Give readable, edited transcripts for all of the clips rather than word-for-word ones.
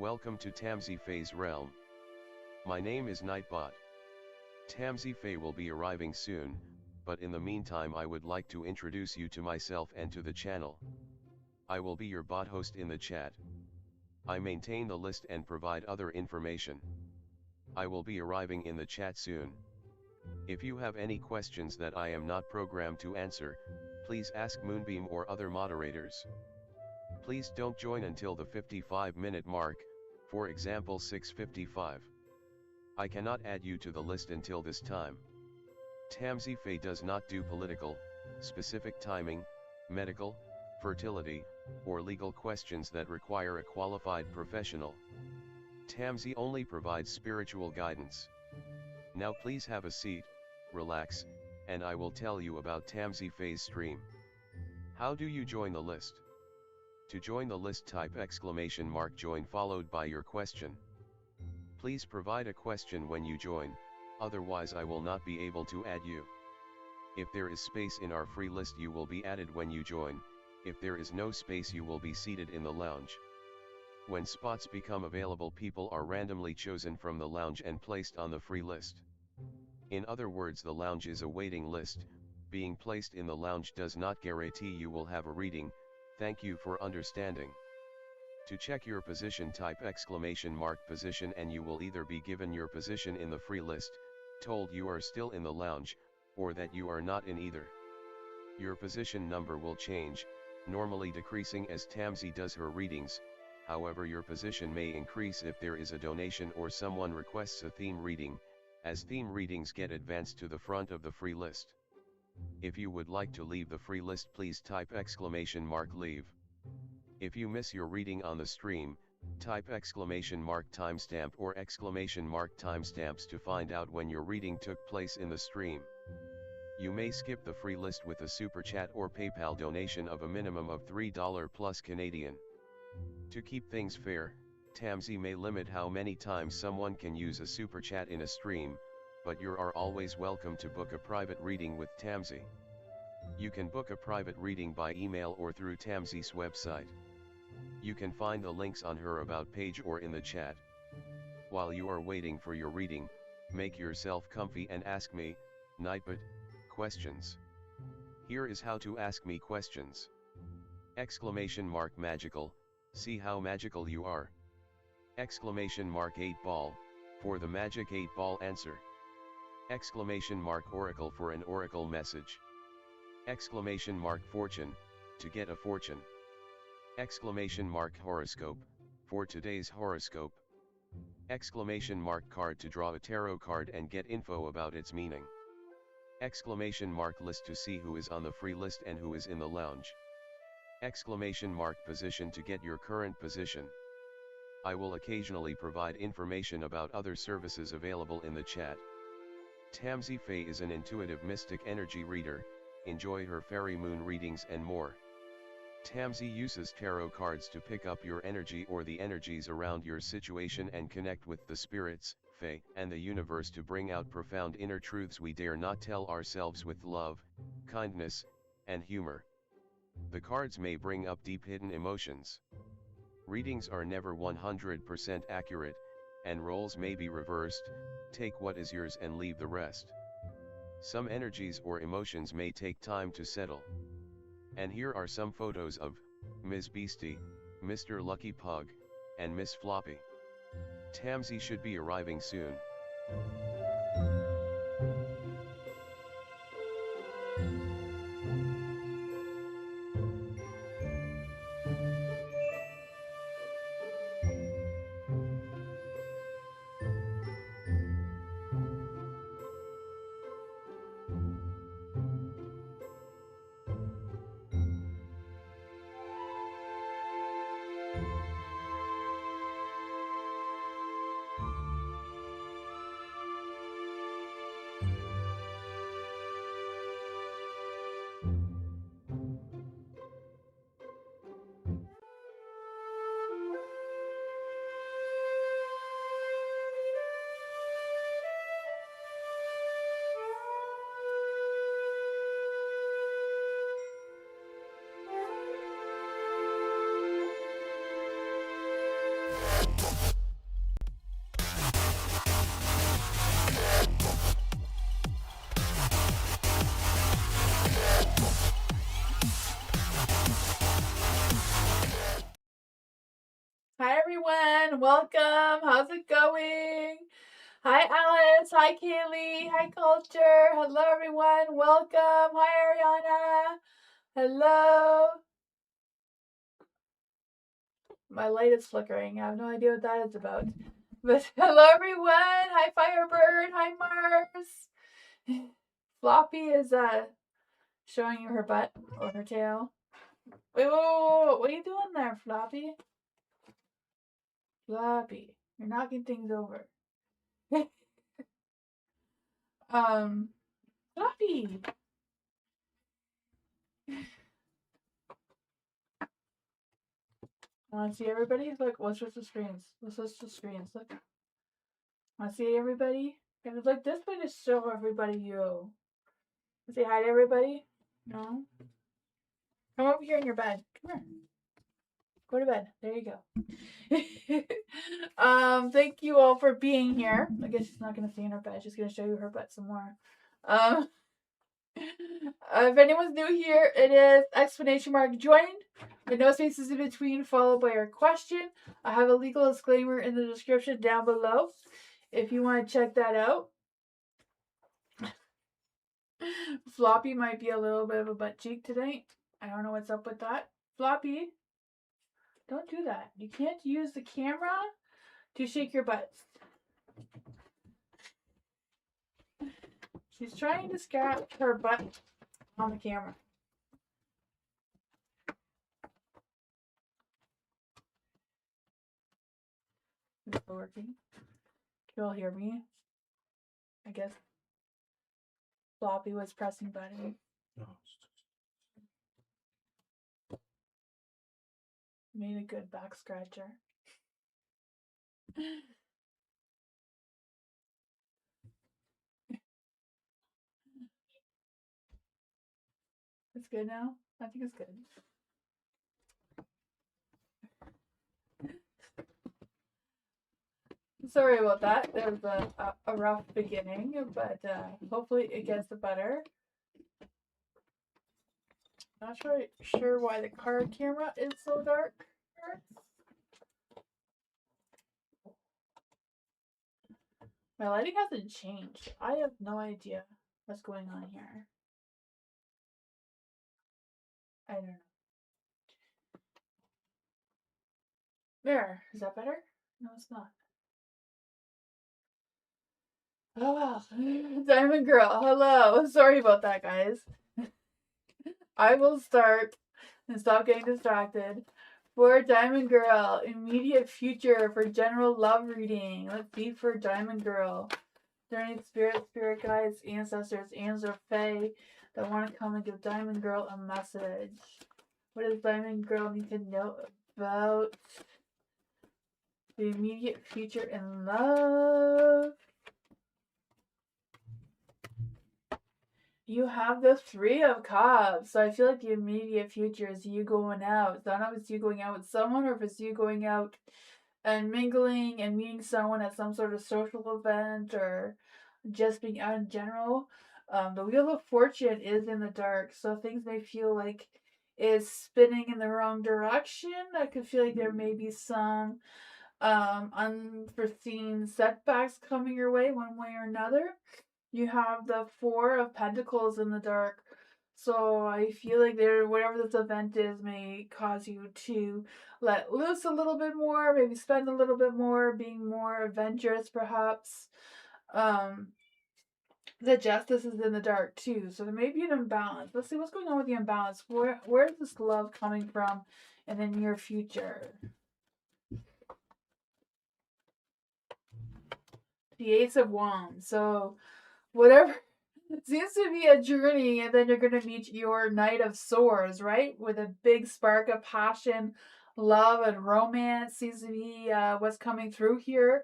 Welcome to Tamsy Fae's realm. My name is Nightbot. Tamsy Fae will be arriving soon, but in the meantime I would like to introduce you to myself and to the channel. I will be your bot host in the chat. I maintain the list and provide other information. I will be arriving in the chat soon. If you have any questions that I am not programmed to answer, please ask Moonbeam or other moderators. Please don't join until the 55-minute mark, for example 6:55. I cannot add you to the list until this time. Tamsy Fae does not do political, specific timing, medical, fertility, or legal questions that require a qualified professional. Tamsy only provides spiritual guidance. Now please have a seat, relax, and I will tell you about Tamsy Fae's stream. How do you join the list? To join the list, type !join followed by your question. Please provide a question when you join, otherwise I will not be able to add you. If there is space in our free list you will be added when you join, if there is no space you will be seated in the lounge. When spots become available, people are randomly chosen from the lounge and placed on the free list. In other words, the lounge is a waiting list. Being placed in the lounge does not guarantee you will have a reading. Thank you for understanding. To check your position, type !position and you will either be given your position in the free list, told you are still in the lounge, or that you are not in either. Your position number will change, normally decreasing as Tamsy does her readings. However, your position may increase if there is a donation or someone requests a theme reading, as theme readings get advanced to the front of the free list. If you would like to leave the free list, please type !leave. If you miss your reading on the stream, type !timestamp or !timestamps to find out when your reading took place in the stream. You may skip the free list with a super chat or PayPal donation of a minimum of $3 plus Canadian. To keep things fair, Tamsy may limit how many times someone can use a super chat in a stream, but you are always welcome to book a private reading with Tamsy. You can book a private reading by email or through Tamsy's website. You can find the links on her About page or in the chat. While you are waiting for your reading, make yourself comfy and ask me, Nightbot, questions. Here is how to ask me questions. !magical, see how magical you are. !8 ball, for the magic 8 ball answer. !oracle for an oracle message. !fortune, to get a fortune. !horoscope, for today's horoscope. !card to draw a tarot card and get info about its meaning. !list to see who is on the free list and who is in the lounge. !position to get your current position. I will occasionally provide information about other services available in the chat. Tamsy Fae is an intuitive mystic energy reader. Enjoy her fairy moon readings and more. Tamsy uses tarot cards to pick up your energy or the energies around your situation and connect with the spirits, Fae, and the universe to bring out profound inner truths we dare not tell ourselves with love, kindness, and humor. The cards may bring up deep hidden emotions. Readings are never 100% accurate, and roles may be reversed. Take what is yours and leave the rest. Some energies or emotions may take time to settle. And here are some photos of Ms. Beastie, Mr. Lucky Pug, and Miss Floppy. Tamsy should be arriving soon. Hi everyone, welcome. How's it going? Hi Alice, hi Kaylee, hi Culture. Hello everyone, welcome. Hi Ariana. Hello. My light is flickering. I have no idea what that is about. But hello everyone. Hi Firebird. Hi Mars. Floppy is showing you her butt or her tail. Wait, what are you doing there, Floppy? Floppy, you're knocking things over. Floppy. Want to see everybody? Look, let's switch the screens. Let's switch the screens. Look. Want to see everybody? If it's like this way to show everybody you. Say hi to everybody? No? Come over here in your bed. Come here. Go to bed. There you go. Thank you all for being here. I guess she's not gonna stay in her bed. She's gonna show you her butt some more. If anyone's new here, it is exclamation mark join. The no spaces in between, followed by your question. I have a legal disclaimer in the description down below if you want to check that out. Floppy might be a little bit of a butt cheek today. I don't know what's up with that. Floppy, don't do that. You can't use the camera to shake your butt. She's trying to scratch her butt on the camera. Is it working? Can you all hear me? I guess Floppy was pressing button. Made a good back scratcher. It's good now? I think it's good. Sorry about that. There was a rough beginning, but hopefully it gets better. Not sure why the card camera is so dark. My lighting hasn't changed. I have no idea what's going on here. I don't know. There. Is that better? No, it's not. Oh well. Diamond Girl, hello. Sorry about that, guys. I will start and stop getting distracted. For Diamond Girl, immediate future for general love reading. Let's see for Diamond Girl. There any spirit guides, ancestors, angels, or fae that want to come and give Diamond Girl a message? What does Diamond Girl need to know about the immediate future in love? You have the Three of Cups. So I feel like the immediate future is you going out. I don't know if it's you going out with someone or if it's you going out and mingling and meeting someone at some sort of social event or just being out in general. The Wheel of Fortune is in the dark, so things may feel like it's spinning in the wrong direction. I could feel like there may be some unforeseen setbacks coming your way one way or another. You have the Four of Pentacles in the dark. So I feel like whatever this event is may cause you to let loose a little bit more, maybe spend a little bit more, being more adventurous perhaps. The Justice is in the dark too, so there may be an imbalance. Let's see what's going on with the imbalance. Where is this love coming from in the near future? The Ace of Wands. So whatever it seems to be a journey, and then you're going to meet your Knight of Swords, right? With a big spark of passion, love, and romance seems to be what's coming through here.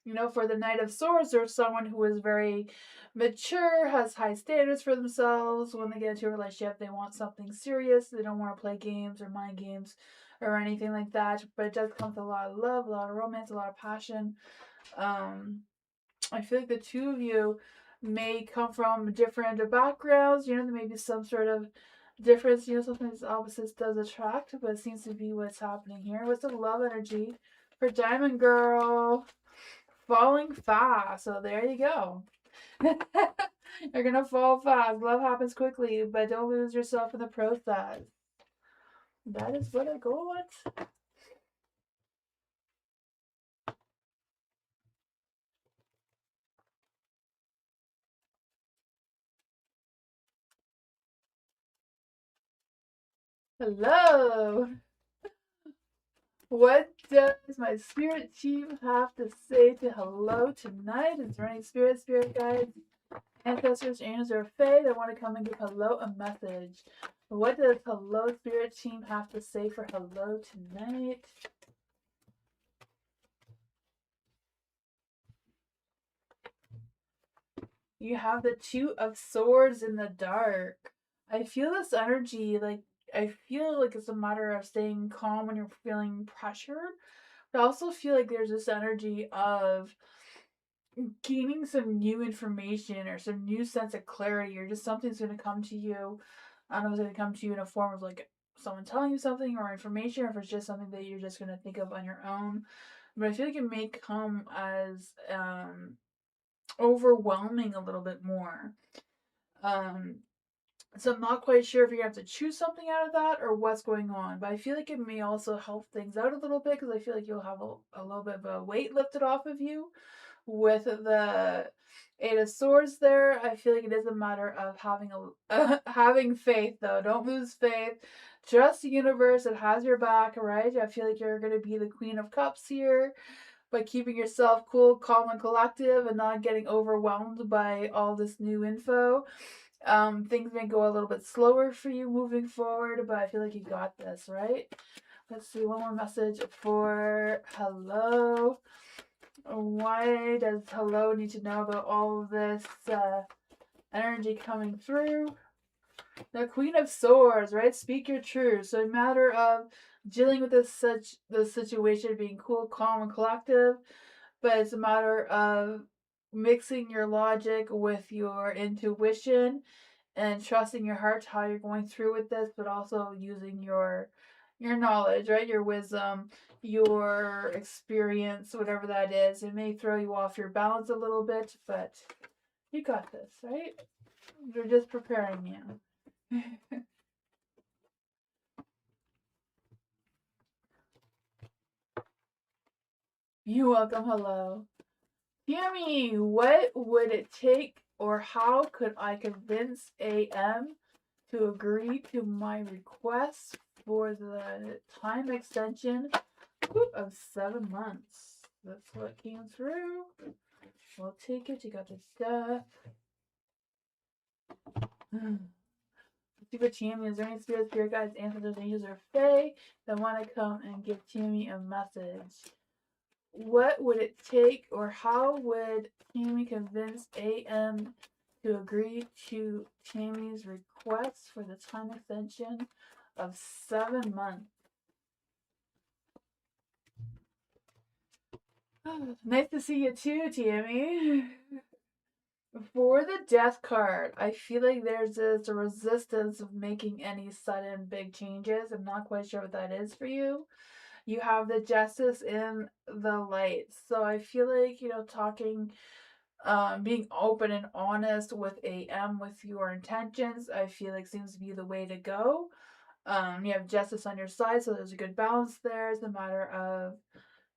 You know, for the Knight of Swords, there's someone who is very mature, has high standards for themselves. When they get into a relationship, they want something serious. They don't want to play games or mind games or anything like that. But it does come with a lot of love, a lot of romance, a lot of passion. I feel like the two of you may come from different backgrounds. You know, there may be some sort of difference. You know, sometimes opposites does attract, but it seems to be what's happening here. What's the love energy for Diamond Girl? Falling fast. So there you go. You're gonna fall fast. Love happens quickly, but don't lose yourself in the process. That is what I go with. Hello. What does my spirit team have to say to hello tonight? Is there any spirit guides, ancestors, angels, or fae that want to come and give hello a message? What does hello spirit team have to say for hello tonight? You have the Two of Swords in the dark. I feel this energy, like, I feel like it's a matter of staying calm when you're feeling pressure. But I also feel like there's this energy of gaining some new information or some new sense of clarity, or just something's going to come to you. I don't know if it's going to come to you in a form of like someone telling you something or information, or if it's just something that you're just going to think of on your own. But I feel like it may come as overwhelming a little bit more. Um, so I'm not quite sure if you're gonna have to choose something out of that or what's going on, but I feel like it may also help things out a little bit because I feel like you'll have a little bit of a weight lifted off of you with the Eight of Swords there. I feel like it is a matter of having faith though. Don't lose faith. Trust the universe. It has your back, right? I feel like you're gonna be the Queen of Cups here by keeping yourself cool, calm, and collective and not getting overwhelmed by all this new info. Things may go a little bit slower for you moving forward, but I feel like you got this, right? Let's see, one more message for hello. Why does hello need to know about all of this energy coming through? The Queen of Swords, right? Speak your truth. So a matter of dealing with this situation, being cool, calm, and collective, but it's a matter of mixing your logic with your intuition and trusting your heart how you're going through with this, but also using your knowledge, right? Your wisdom, your experience, whatever that is. It may throw you off your balance a little bit, but you got this, right? They're just preparing you. You're welcome. Hello. Tammy, what would it take or how could I convince AM to agree to my request for the time extension of 7 months? That's what came through. We'll take it. You got the stuff. Super Tammy, is there any spirit guides, ancestors, angels, or fae that want to come and give Tammy a message? What would it take, or how would Tammy convince AM to agree to Tammy's request for the time extension of 7 months? Nice to see you too, Tammy. For the death card, I feel like there's this resistance of making any sudden big changes. I'm not quite sure what that is for you. You have the justice in the light. So I feel like, you know, talking, being open and honest with AM with your intentions, I feel like seems to be the way to go. You have justice on your side, so there's a good balance there. It's a matter of,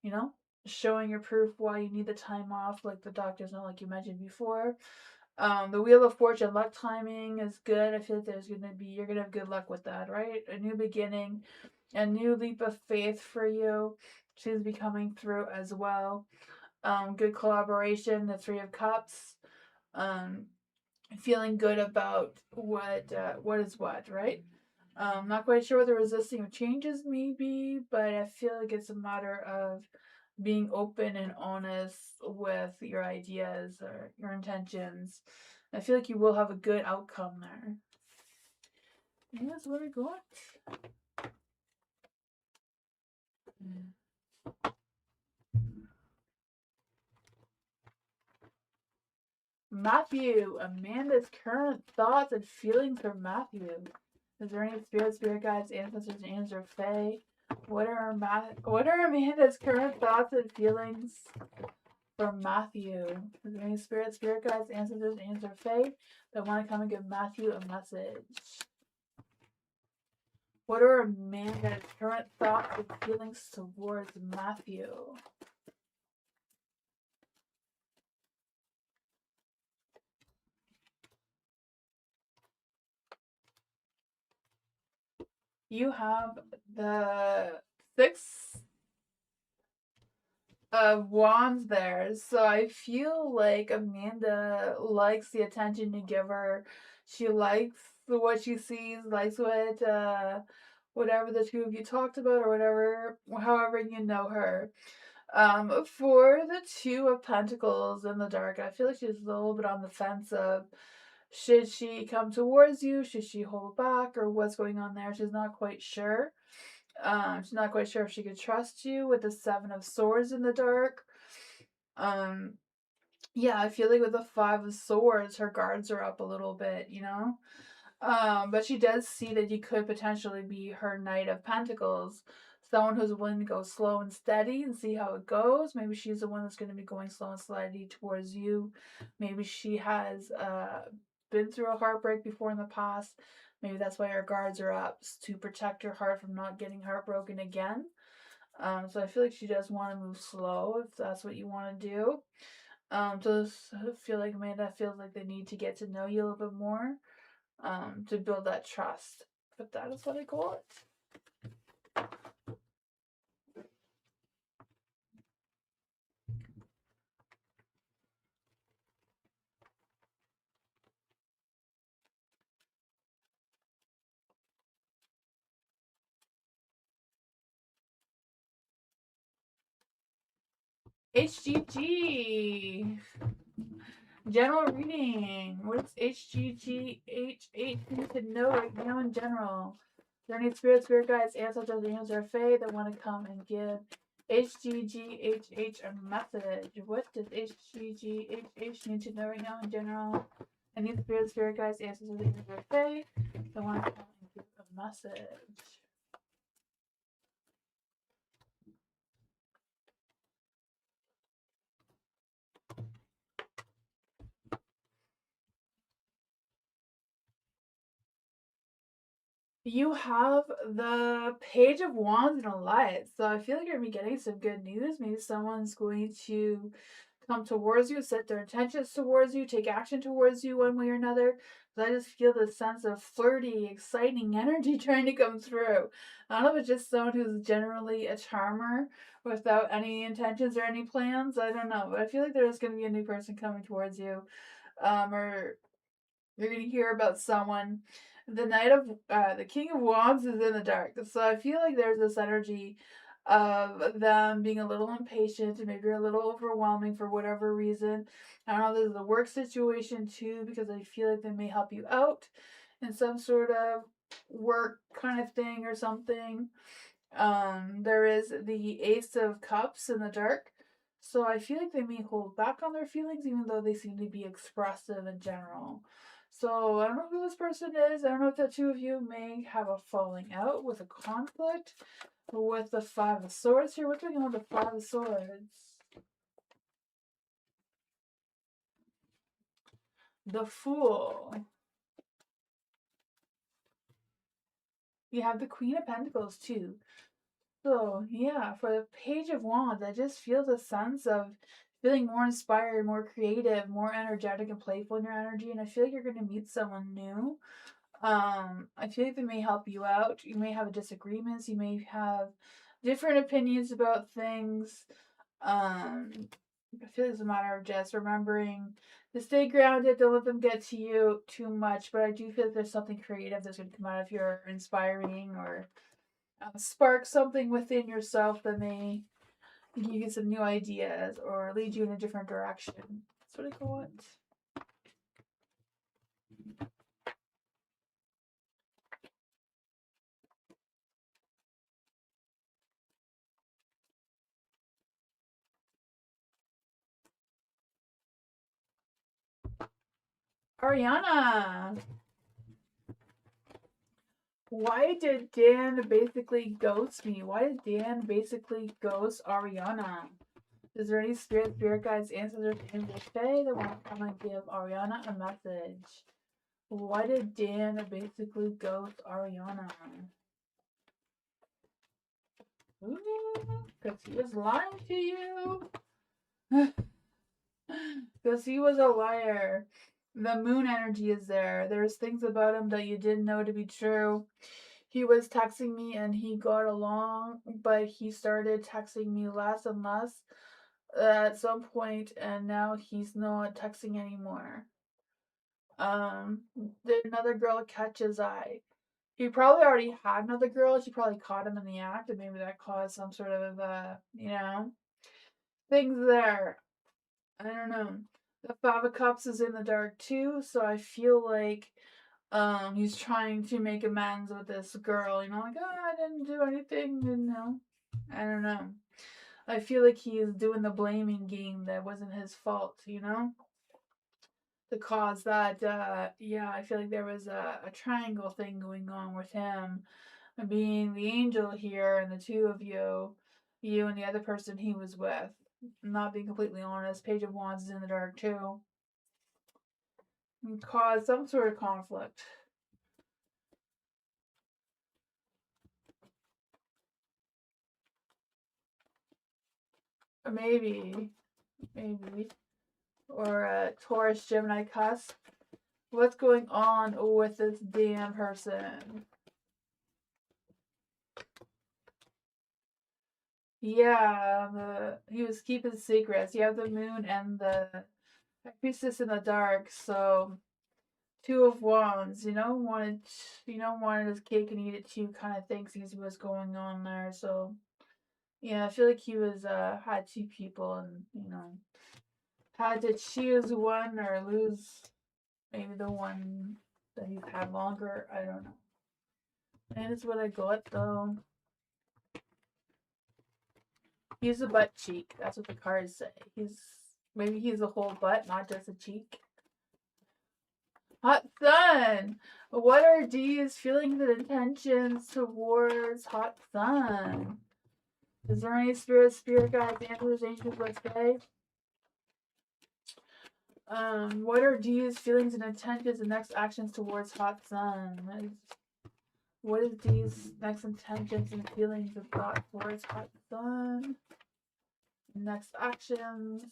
you know, showing your proof why you need the time off, like the doctors know, like you mentioned before. The Wheel of Fortune luck timing is good. I feel like you're gonna have good luck with that, right? A new beginning, a new leap of faith for you seems to be coming through as well. Good collaboration, the Three of Cups. Um, Feeling good about what is what, right? Not quite sure what the resisting of changes may be, but I feel like it's a matter of being open and honest with your ideas or your intentions. I feel like you will have a good outcome there. And that's what I got. Matthew, Amanda's current thoughts and feelings for Matthew. Is there any spirit guides, ancestors, angels, or fae? What are Amanda's current thoughts and feelings for Matthew? Is there any spirit guides, ancestors, angels, or fae that want to come and give Matthew a message? What are Amanda's current thoughts and feelings towards Matthew? You have the 6 of Wands there. So I feel like Amanda likes the attention you give her. She likes what she sees, likes what whatever the two of you talked about or whatever, however you know her. For the 2 of Pentacles in the dark, I feel like she's a little bit on the fence of should she come towards you, should she hold back, or what's going on there. She's not quite sure. She's not quite sure if she could trust you with the 7 of Swords in the dark. Yeah, I feel like with the 5 of Swords, her guards are up a little bit, you know? But she does see that you could potentially be her Knight of Pentacles. Someone who's willing to go slow and steady and see how it goes. Maybe she's the one that's going to be going slow and steady towards you. Maybe she has been through a heartbreak before in the past. Maybe that's why her guards are up, to protect her heart from not getting heartbroken again. So I feel like she does want to move slow if that's what you want to do. So I feel like Amanda feels like they need to get to know you a little bit more, to build that trust. But that is what I got. HGG. General reading. What's HGGH8 need to know right now in general? Is there any spirit guides, ancestors, angels, or fae that want to come and give HGGHH a message? What does HGGHH need to know right now in general? Any spirit guides, ancestors, angels, or fae that want to come and give a message? You have the Page of Wands and a Light. So I feel like you're going to be getting some good news. Maybe someone's going to come towards you, set their intentions towards you, take action towards you one way or another. But I just feel this sense of flirty, exciting energy trying to come through. I don't know if it's just someone who's generally a charmer without any intentions or any plans. I don't know. But I feel like there's going to be a new person coming towards you. Or you're going to hear about someone. The King of Wands is in the dark. So I feel like there's this energy of them being a little impatient and maybe a little overwhelming for whatever reason. I don't know if this is a work situation too, because I feel like they may help you out in some sort of work kind of thing or something. There is the Ace of Cups in the dark. So I feel like they may hold back on their feelings even though they seem to be expressive in general. So I don't know who this person is. I don't know if the two of you may have a falling out with a conflict with the 5 of Swords here. What's going on with the 5 of Swords? The Fool. You have the Queen of Pentacles too. So yeah, for the Page of Wands, I just feel the sense of feeling more inspired, more creative, more energetic and playful in your energy, and I feel like you're going to meet someone new. I feel like they may help you out. You may have disagreements. You may have different opinions about things. I feel it's a matter of just remembering to stay grounded. Don't let them get to you too much. But I do feel like there's something creative that's going to come out of your inspiring or spark something within yourself that may give you some new ideas or lead you in a different direction. That's what I call it. Ariana, why did Dan basically ghost me? Why did Dan basically ghost Ariana? Is there any spirit guides, ancestors, and Fae that want to come and give Ariana a message? Why did Dan basically ghost Ariana? Because he was lying to you. Because he was a liar. The moon energy is there. There's things about him that you didn't know to be true. He was texting me and he got along, but he started texting me less and less at some point, and now he's not texting anymore. Another girl catch his eye. He probably already had another girl. She probably caught him in the act, and maybe that caused some sort of, things there. I don't know. The Five of Cups is in the dark too, so I feel like he's trying to make amends with this girl, like, oh, I didn't do anything, I don't know. I feel like he is doing the blaming game that wasn't his fault, to cause that, I feel like there was a triangle thing going on with him being the angel here and the two of you and the other person he was with. Not being completely honest, Page of Wands is in the dark too. And cause some sort of conflict. Or maybe. Or a Taurus Gemini cusp. What's going on with this damn person? Yeah, he was keeping secrets. You have the moon and the priestess in the dark, so Two of Wands, wanted his cake and eat it too kind of thing seems what's going on there. So yeah, I feel like he was had two people and had to choose one or lose maybe the one that he's had longer. I don't know. And it's what I got though. He's a butt cheek. That's what the cards say. Maybe he's a whole butt, not just a cheek. Hot Sun! What are D's feelings and intentions towards Hot Sun? Is there any spirit guides, answers, angels, let's say? What are D's feelings and intentions and next actions towards Hot Sun? What is D's next intentions and feelings of thought towards Hot Sun? Next actions.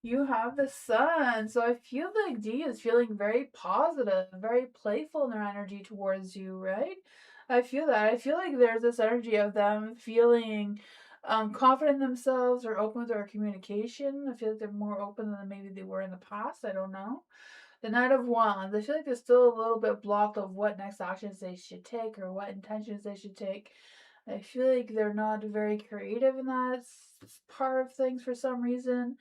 You have the Sun, so I feel like D is feeling very positive, very playful in their energy towards you, right? I feel that. I feel like there's this energy of them feeling confident in themselves or open to our communication. I feel like they're more open than maybe they were in the past. I don't know. The Knight of Wands, I feel like they're still a little bit blocked of what next actions they should take or what intentions they should take. I feel like they're not very creative in that part of things for some reason,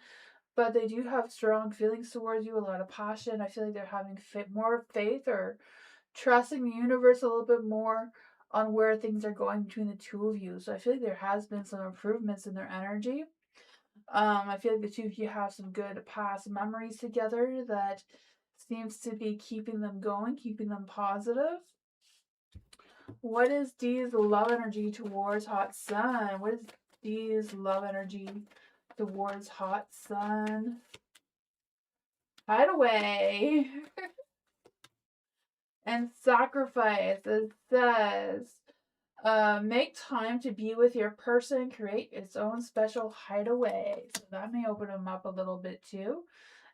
but they do have strong feelings towards you, a lot of passion. I feel like they're having more faith or trusting the universe a little bit more on where things are going between the two of you. So I feel like there has been some improvements in their energy. I feel like the two of you have some good past memories together that seems to be keeping them going, keeping them positive. What is D's love energy towards Hot Sun? What is D's love energy towards Hot Sun? Hideaway. And sacrifice. It says, make time to be with your person, create its own special hideaway. So that may open them up a little bit too.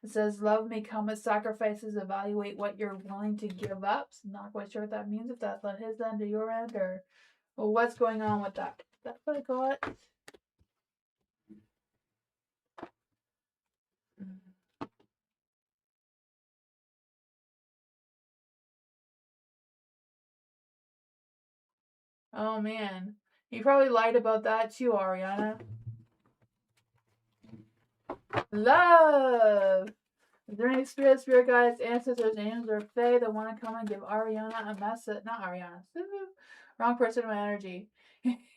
It says, love may come with sacrifices. Evaluate what you're willing to give up. So not quite sure what that means, if that's on his end or your end, or what's going on with that. That's what I got. Oh man. You probably lied about that too, Ariana. Love! Is there any spirit guides, ancestors, angels, or fae that want to come and give Ariana a message? Not Ariana. Wrong person in my energy.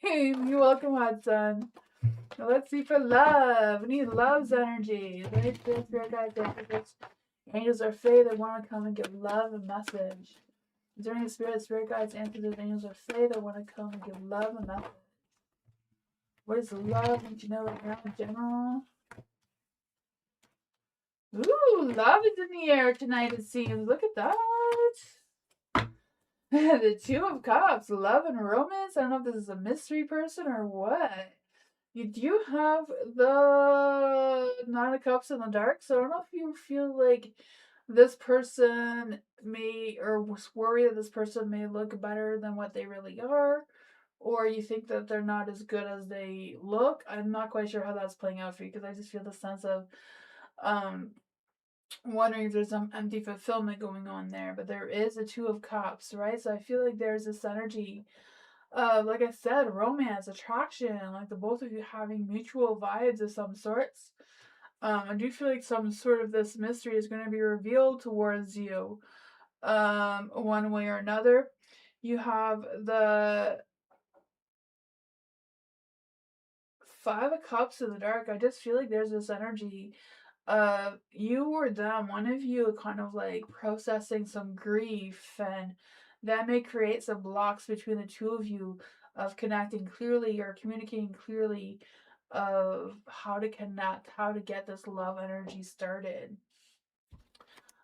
You're welcome, Hudson. Let's see for love. We need love's energy. Is there any spirit guides, ancestors, angels, or fae that want to come and give love a message? Is there any spirit guides, ancestors, angels, or fae that want to come and give love a message? What is love? Need you know right now in general? Ooh, love is in the air tonight, it seems. Look at that. The Two of Cups, love and romance. I don't know if this is a mystery person or what. You do have the Nine of Cups in the dark, so I don't know if you feel like this person may, or was worried that this person may look better than what they really are, or you think that they're not as good as they look. I'm not quite sure how that's playing out for you, because I just feel the sense of wondering if there's some empty fulfillment going on there. But there is a Two of Cups, right? So I feel like there's this energy of, like I said, romance, attraction, like the both of you having mutual vibes of some sorts. I do feel like some sort of this mystery is going to be revealed towards you, one way or another. You have the Five of Cups in the dark. I just feel like there's this energy of you or them, one of you kind of like processing some grief, and that may create some blocks between the two of you of connecting clearly or communicating clearly of how to connect, how to get this love energy started.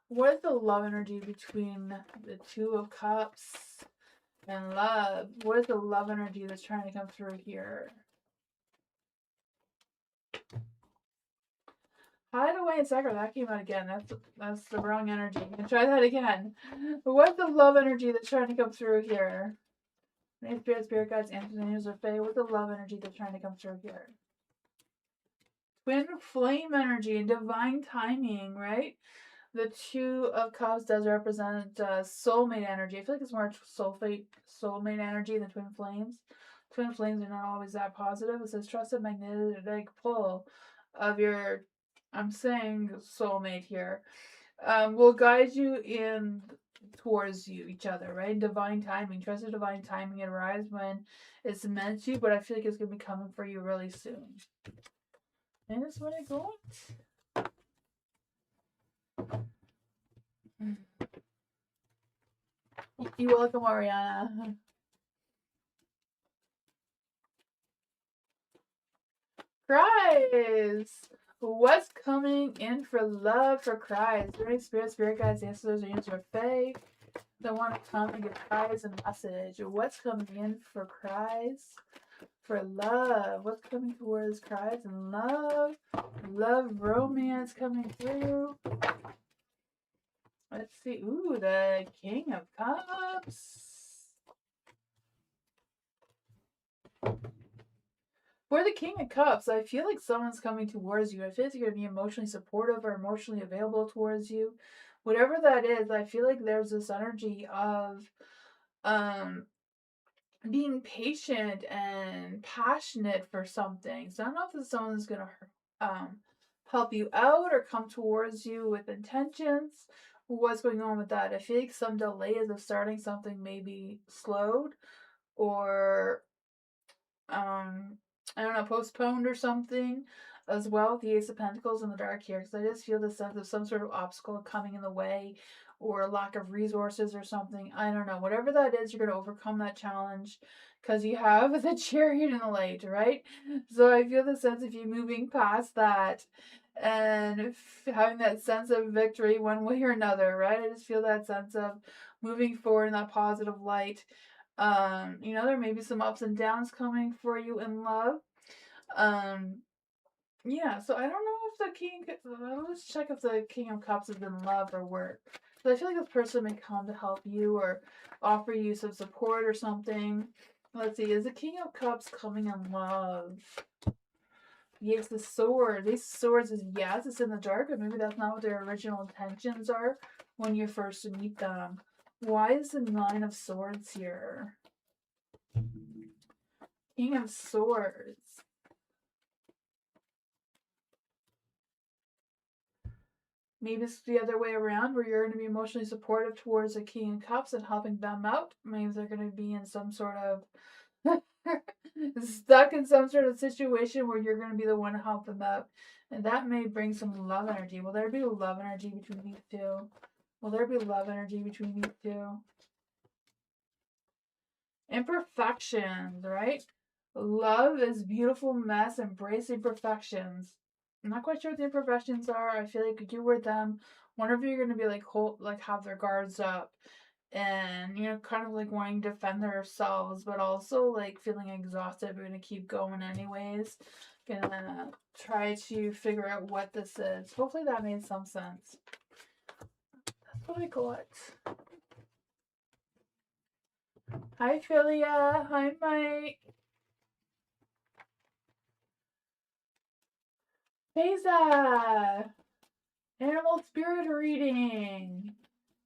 What is the love energy between the Two of Cups and love? What is the love energy that's trying to come through here? Hide away and sacred. That came out again. That's the wrong energy. I'm gonna try that again. What's the love energy that's trying to come through here? Any spirit guides, ancestors, angels, or fae? What's the love energy that's trying to come through here? Twin flame energy and divine timing, right? The Two of Cups does represent soulmate energy. I feel like it's more soulmate energy than twin flames. Twin flames are not always that positive. It says trust a magnetic pull of your, I'm saying soulmate here, will guide you in towards you each other, right? Divine timing. Trust the divine timing. It arrives when it's meant to, but I feel like it's gonna be coming for you really soon. And that's what I got. You're welcome, Ariana. Cries! What's coming in for love for cries? Is there any spirit guides, ancestors, angels, or fae that want to come and give cries a message? What's coming in for cries for love? What's coming towards cries and love? Love romance coming through. Let's see. Ooh, the King of Cups. For the King of Cups, I feel like someone's coming towards you. I feel like they're going to be emotionally supportive or emotionally available towards you. Whatever that is, I feel like there's this energy of being patient and passionate for something. So I don't know if someone's going to help you out or come towards you with intentions. What's going on with that? I feel like some delays of starting something may be slowed or I don't know, postponed or something as well. The Ace of Pentacles in the dark here, because I just feel the sense of some sort of obstacle coming in the way or a lack of resources or something. I don't know. Whatever that is, you're going to overcome that challenge because you have the Chariot in the light, right? So I feel the sense of you moving past that and having that sense of victory one way or another, right? I just feel that sense of moving forward in that positive light. There may be some ups and downs coming for you in love. Yeah, so I don't know if the King, let's check if the King of Cups is in love or work. So I feel like this person may come to help you or offer you some support or something. Let's see, is the King of Cups coming in love? Yes, the sword. These swords is, yes, it's in the dark, but maybe that's not what their original intentions are when you first meet them. Why is the Nine of Swords here? King of Swords. Maybe it's the other way around where you're going to be emotionally supportive towards the King of Cups and helping them out. Maybe they're going to be in some sort of stuck in some sort of situation where you're going to be the one to help them out. And that may bring some love energy. Will there be love energy between these two? Will there be love energy between these two? Imperfections, right? Love is beautiful mess, embrace imperfections. I'm not quite sure what the imperfections are. I feel like you were them. One of you are gonna be like have their guards up and kind of like wanting to defend themselves, but also like feeling exhausted. We're gonna keep going anyways. Gonna try to figure out what this is. Hopefully that made some sense. That's what I got. Hi Philia. Hi Mike. Beza! Animal spirit reading.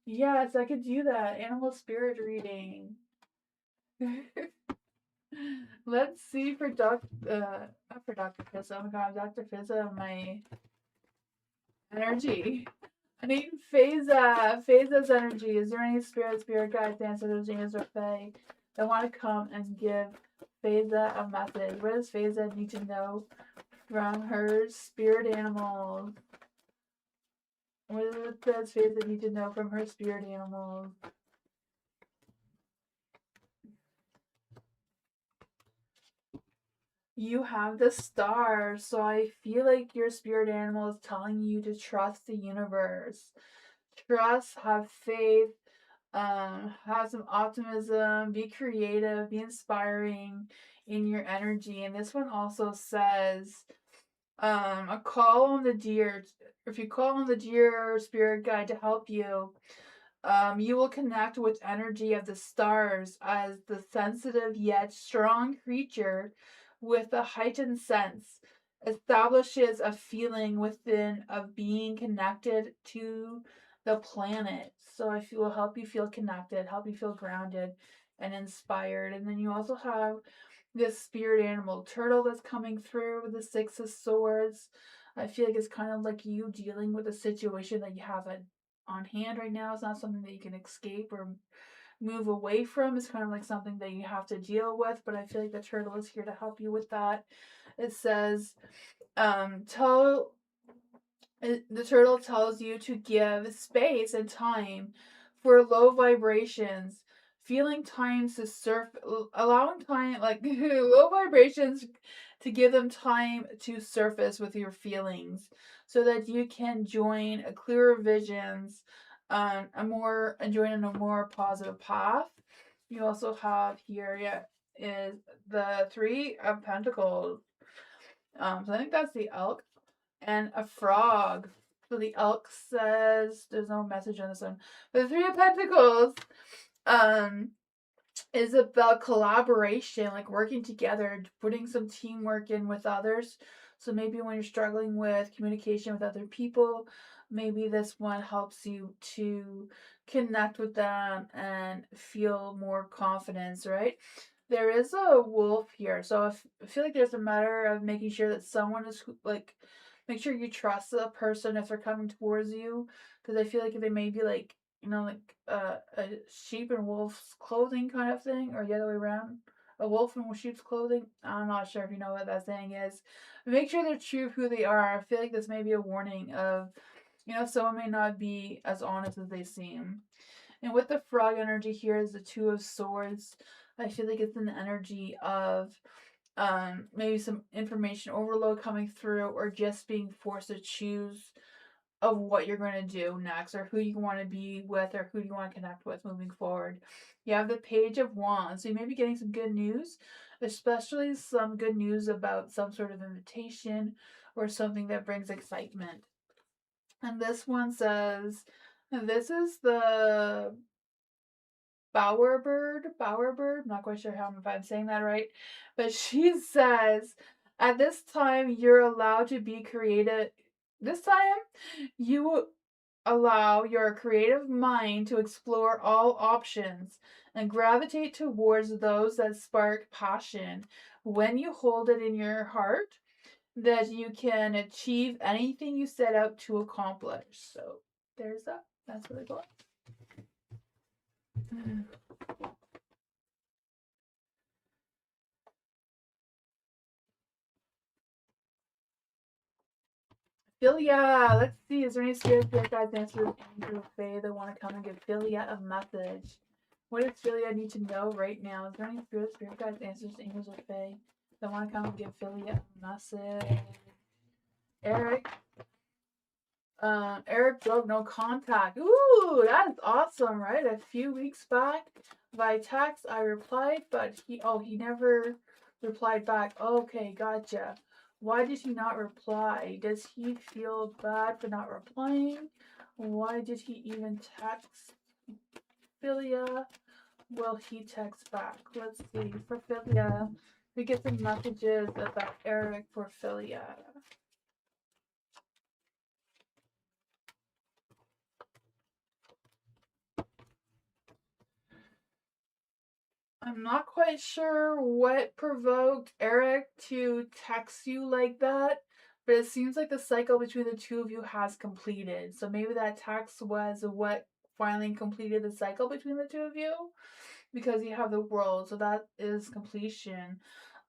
Yes, I could do that. Animal spirit reading. Let's see for not for Dr. Fizz. Oh my god, Dr. Fizz, my energy. I need Phasa. Phasa's energy. Is there any spirit guides, ancestors, angels, or fae that want to come and give Phasa a message? What does Phasa need to know from her spirit animals? What does Phasa need to know from her spirit animals? You have the stars, so I feel like your spirit animal is telling you to trust the universe. Trust, have faith, have some optimism, be creative, be inspiring in your energy. And this one also says, a call on the deer. If you call on the deer or spirit guide to help you, you will connect with energy of the stars as the sensitive yet strong creature with a heightened sense establishes a feeling within of being connected to the planet. So I feel will help you feel connected, help you feel grounded and inspired. And then you also have this spirit animal turtle that's coming through with the Six of Swords. I feel like it's kind of like you dealing with a situation that you have on hand right now. It's not something that you can escape or move away from. It's kind of like something that you have to deal with, but I feel like the turtle is here to help you with that. It says, tell the turtle tells you to give space and time for low vibrations, feeling times to allowing time like low vibrations to give them time to surface with your feelings, so that you can join a clearer visions, and join in a more positive path. You also have here, is the Three of Pentacles. So I think that's the elk and a frog. So the elk says there's no message on this one. But the Three of Pentacles is about collaboration, like working together, putting some teamwork in with others. So maybe when you're struggling with communication with other people, maybe this one helps you to connect with them and feel more confidence, right? There is a wolf here, so I feel like there's a matter of making sure that someone is like, make sure you trust the person if they're coming towards you, because I feel like they may be like, like a sheep in wolf's clothing kind of thing, or the other way around. A wolf in sheep's clothing. I'm not sure if you know what that saying is. Make sure they're true of who they are. I feel like this may be a warning of, someone may not be as honest as they seem. And with the frog energy here is the Two of Swords. I feel like it's an energy of maybe some information overload coming through, or just being forced to choose of what you're going to do next, or who you want to be with, or who you want to connect with moving forward. You have the Page of Wands, so you may be getting some good news, especially some good news about some sort of invitation or something that brings excitement. And this one says, this is the Bowerbird. I'm not quite sure if I'm saying that right, but she says, at this time you're allowed to be creative. This time you allow your creative mind to explore all options and gravitate towards those that spark passion. When you hold it in your heart, that you can achieve anything you set out to accomplish. So there's that. That's really cool. Philia, let's see. Is there any spirit guides, answers, angels, fae that want to come and give Philia a message? What does Philia need to know right now? Is there any spirit guides, answers, angels, or fae that want to come and give Philia a message? Eric. Eric broke no contact. Ooh, that's awesome, right? A few weeks back, by text, I replied, but he never replied back. Okay, gotcha. Why did he not reply? Does he feel bad for not replying? Why did he even text Philia? Will he text back? Let's see. For Philia, we get some messages about Eric for Philia. I'm not quite sure what provoked Eric to text you like that, but it seems like the cycle between the two of you has completed. So maybe that text was what finally completed the cycle between the two of you, because you have the world. So that is completion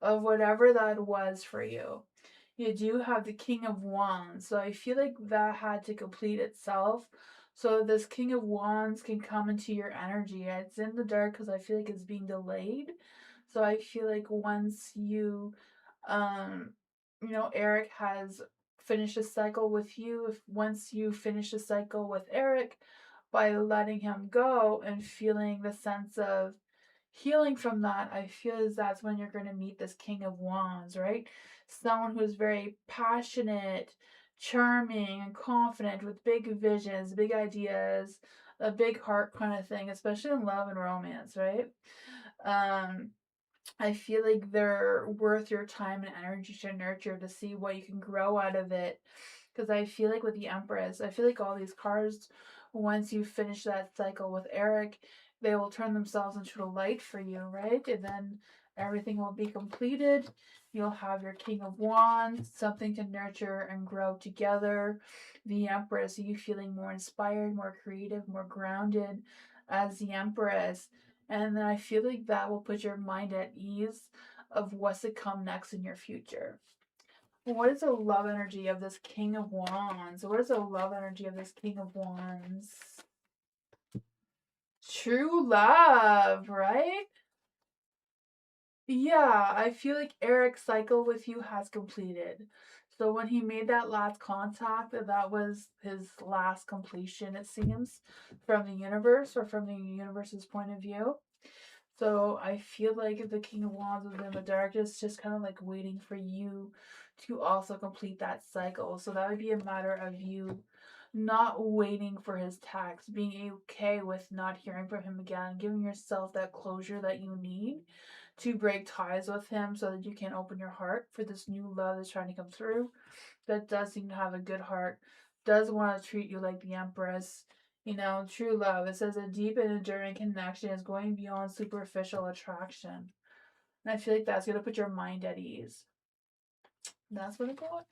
of whatever that was for you. You do have the King of Wands. So I feel like that had to complete itself. So this King of Wands can come into your energy. It's in the dark because I feel like it's being delayed. So I feel like once you, Eric has finished a cycle with you, if once you finish a cycle with Eric, by letting him go and feeling the sense of healing from that, I feel as that's when you're going to meet this King of Wands, right? Someone who's very passionate, charming, and confident with big visions, big ideas, a big heart kind of thing, especially in love and romance, right? I feel like they're worth your time and energy to nurture to see what you can grow out of it. Because I feel like with the Empress, I feel like all these cards, once you finish that cycle with Eric, they will turn themselves into a light for you, right? And then everything will be completed. You'll have your King of Wands, something to nurture and grow together. The Empress, you feeling more inspired, more creative, more grounded as the Empress. And then I feel like that will put your mind at ease of what's to come next in your future. What is the love energy of this King of Wands? What is the love energy of this King of Wands? True love, right? Yeah, I feel like Eric's cycle with you has completed. So when he made that last contact, that was his last completion, it seems, from the universe or from the universe's point of view. So I feel like the King of Wands was in the dark, just kind of like waiting for you to also complete that cycle. So that would be a matter of you not waiting for his text, being okay with not hearing from him again, giving yourself that closure that you need to break ties with him so that you can open your heart for this new love that's trying to come through, that does seem to have a good heart, does want to treat you like the Empress. True love. It says a deep and enduring connection is going beyond superficial attraction. And I feel like that's going to put your mind at ease. That's what I got.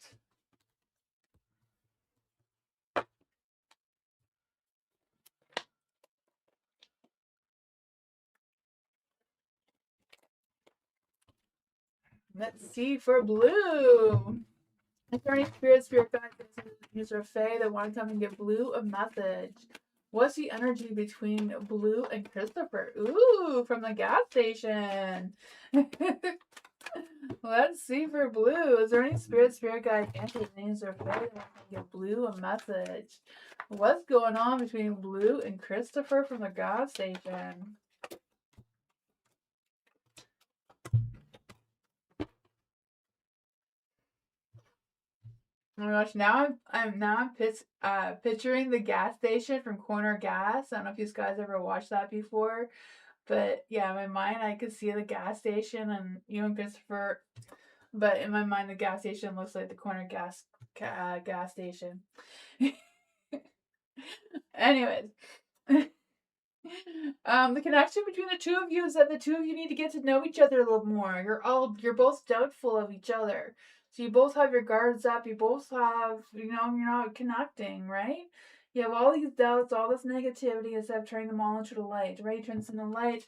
Let's see for blue. Is there any spirit guides, user Fae that want to come and give Blue a message? What's the energy between Blue and Christopher? Ooh, from the gas station. Let's see for Blue. Is there any spirit guide, user Fae that want to give Blue a message? What's going on between Blue and Christopher from the gas station? Oh my gosh! Now I'm picturing the gas station from Corner Gas. I don't know if you guys ever watched that before, but yeah, in my mind I could see the gas station and you and Christopher. But in my mind, the gas station looks like the Corner Gas station. Anyways. The connection between the two of you is that the two of you need to get to know each other a little more. You're both doubtful of each other. So you both have your guards up, you both have, you're not connecting, right? You have all these doubts, all this negativity instead of turning them all into the light, right? Turn this into light.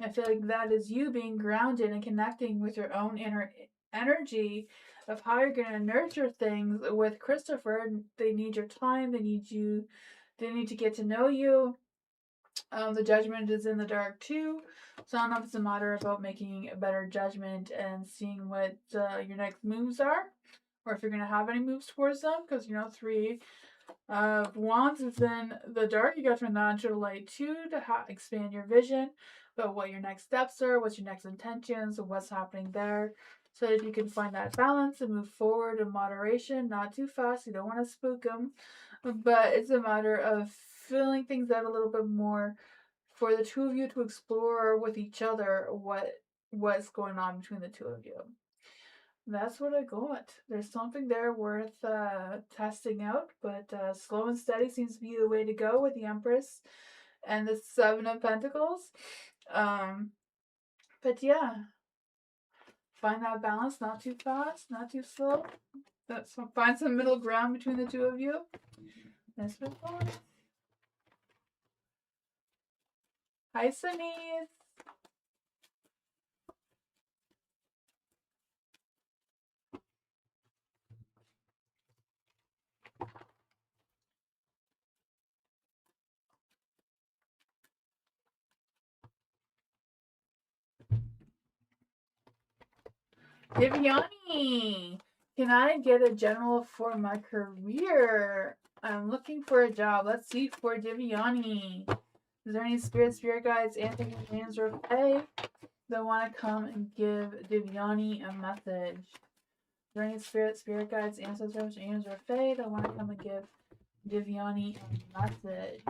I feel like that is you being grounded and connecting with your own inner energy of how you're going to nurture things with Christopher. They need your time, they need to get to know you. The judgment is in the dark too. So I don't know if it's a matter about making a better judgment and seeing what your next moves are, or if you're going to have any moves towards them, because 3 Wands is in the dark. You got to turn that into the light too to expand your vision about what your next steps are, what's your next intentions, what's happening there, so that you can find that balance and move forward in moderation, not too fast. You don't want to spook them, but it's a matter of filling things out a little bit more for the two of you to explore with each other what's going on between the two of you. That's what I got. There's something there worth testing out, but slow and steady seems to be the way to go with the Empress and the Seven of Pentacles. But yeah, find that balance, not too fast, not too slow. Find some middle ground between the two of you. That's what I thought. Hi, Sunnies. Viviani, can I get a general for my career? I'm looking for a job. Let's see for Viviani. Is there any spirit guides, Anthony, James, or Faye that want to come and give Viviani a message? Is there any spirit guides, ancestors, James, or Faye that want to come and give Viviani a message?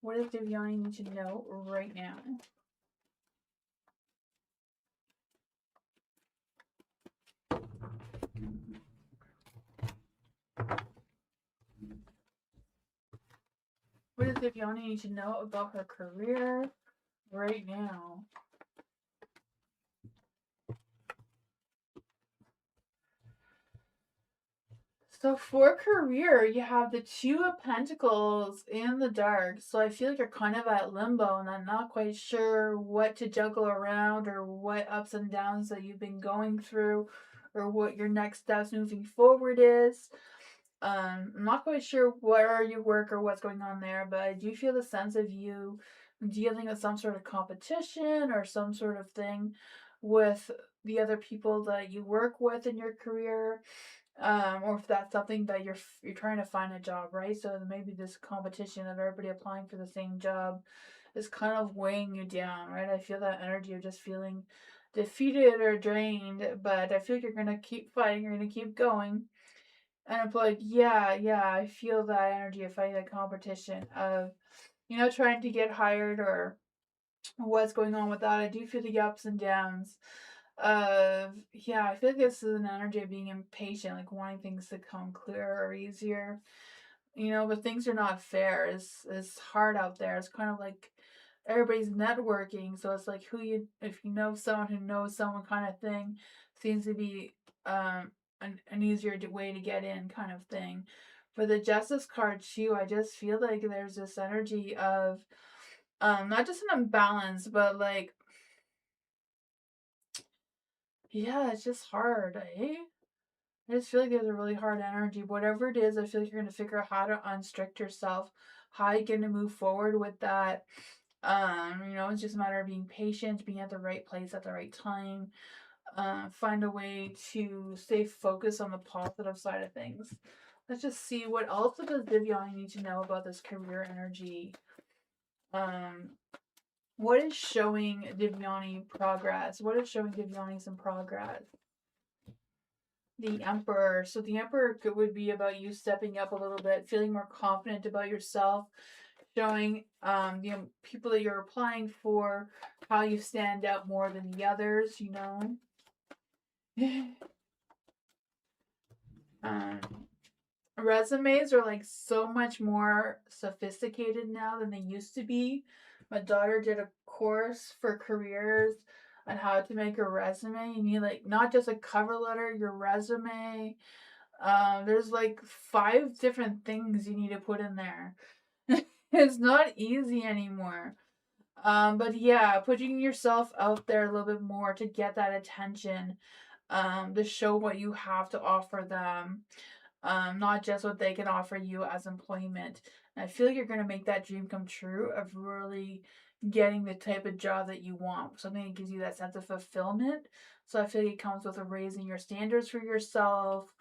What does Viviani need to know right now? What does Viviani need to know about her career right now? So for career, you have the Two of Pentacles in the dark. So I feel like you're kind of at limbo and I'm not quite sure what to juggle around or what ups and downs that you've been going through or what your next steps moving forward is. I'm not quite sure where you work or what's going on there, but I do feel the sense of you dealing with some sort of competition or some sort of thing with the other people that you work with in your career, or if that's something that you're trying to find a job, right? So maybe this competition of everybody applying for the same job is kind of weighing you down, right? I feel that energy of just feeling defeated or drained, but I feel like you're gonna keep fighting, you're gonna keep going. And I'm like, yeah, I feel that energy of fighting that competition of, trying to get hired or what's going on with that. I do feel the ups and downs of, yeah, I feel like this is an energy of being impatient, like wanting things to come clearer or easier, but things are not fair. It's hard out there. It's kind of like everybody's networking, so it's like if you know someone who knows someone kind of thing, seems to be an easier way to get in kind of thing. For the Justice card too, I just feel like there's this energy of not just an imbalance, but like, yeah, it's just hard, eh? I just feel like there's a really hard energy. Whatever it is, I feel like you're gonna figure out how to unstrict yourself, how you're gonna move forward with that. It's just a matter of being patient, being at the right place at the right time. Find a way to stay focused on the positive side of things. Let's just see what else does Viviani need to know about this career energy. What is showing Viviani progress? What is showing Viviani some progress? The Emperor. So the Emperor would be about you stepping up a little bit, feeling more confident about yourself, showing the people that you're applying for how you stand out more than the others, um, resumes are like so much more sophisticated now than they used to be. My daughter did a course for careers on how to make a resume. You need like not just a cover letter, your resume. There's like 5 different things you need to put in there. It's not easy anymore. But yeah, putting yourself out there a little bit more to get that attention, to show what you have to offer them, not just what they can offer you as employment. And I feel like you're going to make that dream come true of really getting the type of job that you want, something that gives you that sense of fulfillment. So I feel like it comes with raising your standards for yourself,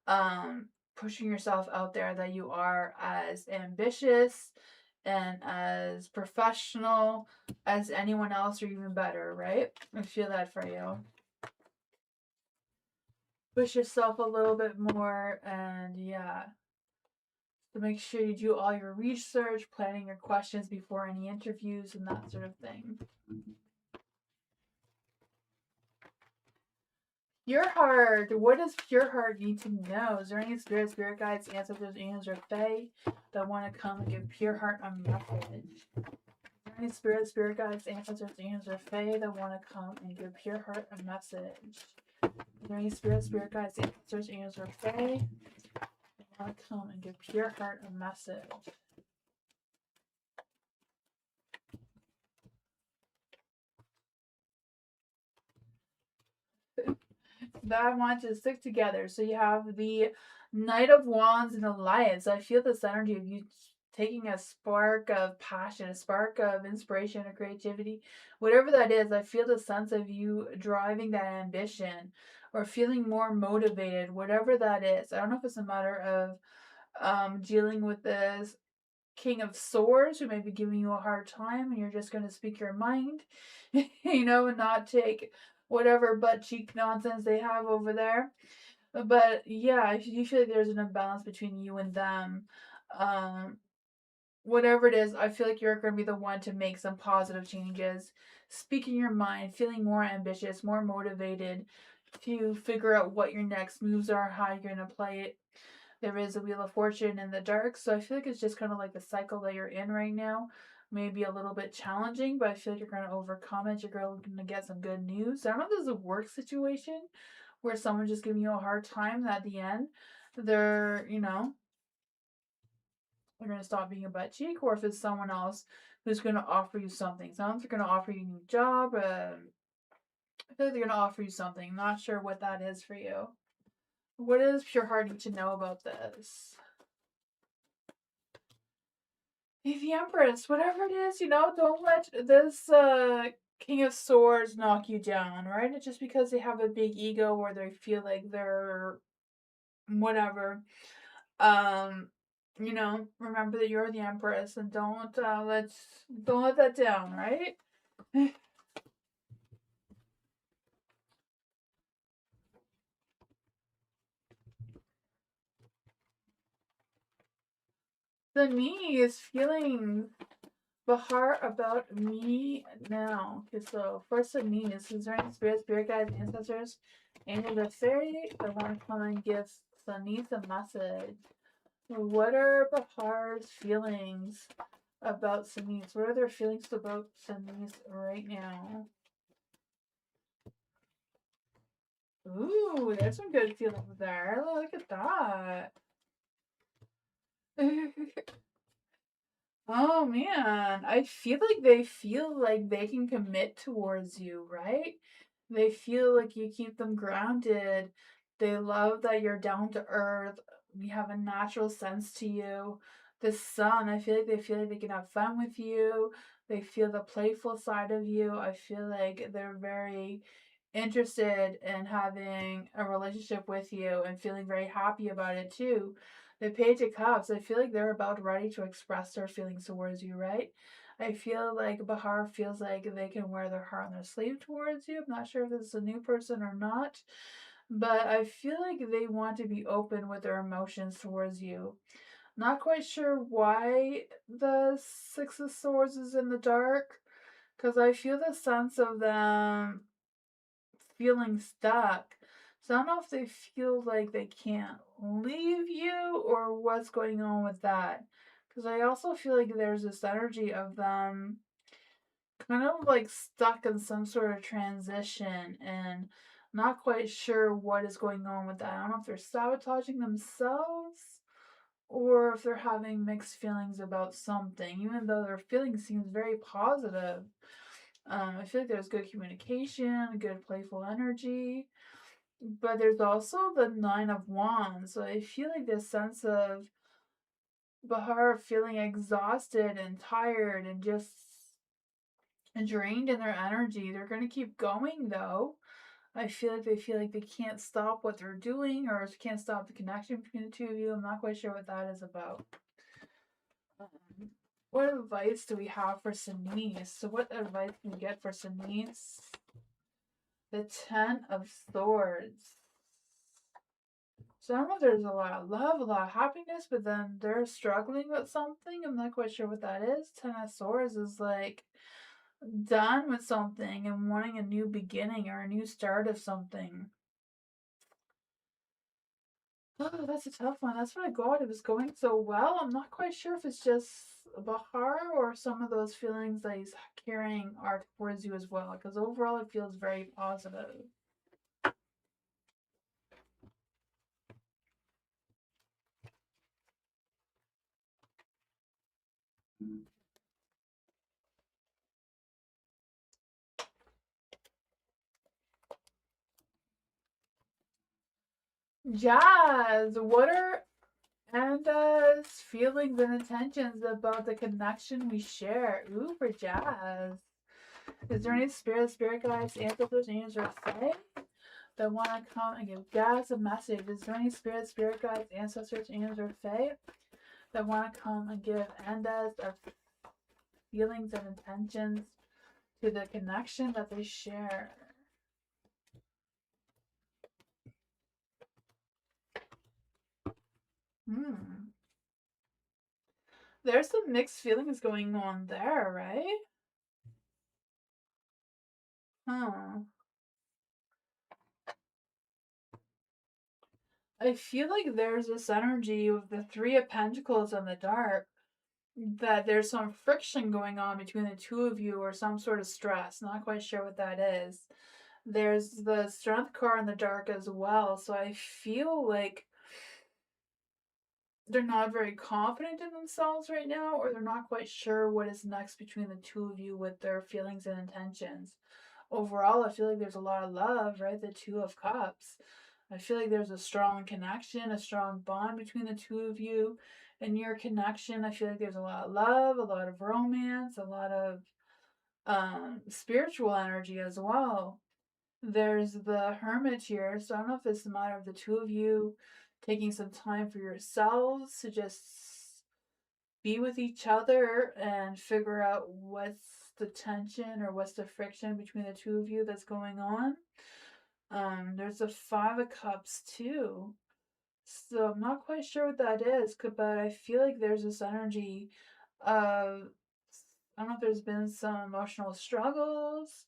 um, pushing yourself out there that you are as ambitious and as professional as anyone else or even better, right? I feel that for you. Push yourself a little bit more, and yeah. So make sure you do all your research, planning your questions before any interviews and that sort of thing. Pure heart. What does pure heart need to know? Is there any spirit guides, ancestors, angels, or fae that want to come and give pure heart a message? Is there any spirit guides, ancestors, angels, or fae that want to come and give pure heart a message? Is there any spirit guides, ancestors, angels, or fae that want to come and give pure heart a message? That want to stick together. So you have the Knight of Wands and Alliance. I feel this energy of you taking a spark of passion, a spark of inspiration or creativity, whatever that is. I feel the sense of you driving that ambition or feeling more motivated, whatever that is. I don't know if it's a matter of dealing with this King of Swords who may be giving you a hard time and you're just going to speak your mind, and not take whatever butt cheek nonsense they have over there. But yeah, if you feel like there's an imbalance between you and them, um, whatever it is, I feel like you're going to be the one to make some positive changes, speaking your mind, feeling more ambitious, more motivated to figure out what your next moves are, how you're going to play it. There is a Wheel of Fortune in the dark, so I feel like it's just kind of like the cycle that you're in right now. Maybe a little bit challenging, but I feel like you're going to overcome it. You're going to get some good news. I don't know if there's a work situation where someone's just giving you a hard time, and at the end, they're, they're going to stop being a butt cheek, or if it's someone else who's going to offer you something. Someone's going to offer you a new job. I feel like they're going to offer you something. Not sure what that is for you. What does Pure Heart need to know about this? The Empress, whatever it is, don't let this King of Swords knock you down, right? It's just because they have a big ego or they feel like they're whatever. Remember that you're the Empress and don't let that down, right? The me is feeling the heart about me now. Okay, so first the me is there any spirit guides, ancestors, angels, or fairy that want to come and give Sunise a message? What are Bahar's feelings about Sunise? What are their feelings about Sunise right now? Ooh, there's some good feelings there. Look at that. Oh man, I feel like they can commit towards you, right? They feel like you keep them grounded. They love that you're down to earth. You have a natural sense to you. The sun, I feel like they can have fun with you. They feel the playful side of you. I feel like they're very interested in having a relationship with you and feeling very happy about it too. The Page of Cups, I feel like they're about ready to express their feelings towards you, right? I feel like Bahar feels like they can wear their heart on their sleeve towards you. I'm not sure if this is a new person or not, but I feel like they want to be open with their emotions towards you. Not quite sure why the Six of Swords is in the dark, because I feel the sense of them feeling stuck. So I don't know if they feel like they can't leave you or what's going on with that. Because I also feel like there's this energy of them kind of like stuck in some sort of transition and not quite sure what is going on with that. I don't know if they're sabotaging themselves or if they're having mixed feelings about something, even though their feeling seems very positive. I feel like there's good communication, good playful energy, but there's also the Nine of Wands. So I feel like this sense of Bahar feeling exhausted and tired and just drained in their energy. They're going to keep going though. I feel like they can't stop what they're doing or can't stop the connection between the two of you. I'm not quite sure what that is about. What advice do we have for Sinise? So what advice can we get for Sinise? The Ten of Swords. So I don't know if there's a lot of love, a lot of happiness, but then they're struggling with something. I'm not quite sure what that is. Ten of Swords is like done with something and wanting a new beginning or a new start of something. Oh, that's a tough one. That's what I got. It was going so well. I'm not quite sure if it's just Bahar or some of those feelings that he's carrying are towards you as well. Because overall, it feels very positive. Jazz, what are Anda's feelings and intentions about the connection we share? Ooh, for Jazz. Is there any spirit guides, ancestors, angels, or fae that want to come and give Jazz a message? Is there any spirit guides, ancestors, angels, or fae that want to come and give Anda's feelings and intentions to the connection that they share? There's some mixed feelings going on there, right? Huh. I feel like there's this energy with the Three of Pentacles in the dark that there's some friction going on between the two of you or some sort of stress. Not quite sure what that is. There's the Strength card in the dark as well. So I feel like they're not very confident in themselves right now, or they're not quite sure what is next between the two of you with their feelings and intentions. Overall, I feel like there's a lot of love, right? The Two of Cups. I feel like there's a strong connection, a strong bond between the two of you. And your connection, I feel like there's a lot of love, a lot of romance, a lot of spiritual energy as well. There's the Hermit here, so I don't know if it's a matter of the two of you taking some time for yourselves to just be with each other and figure out what's the tension or what's the friction between the two of you that's going on. There's a Five of Cups too. So I'm not quite sure what that is, but I feel like there's this energy of, I don't know if there's been some emotional struggles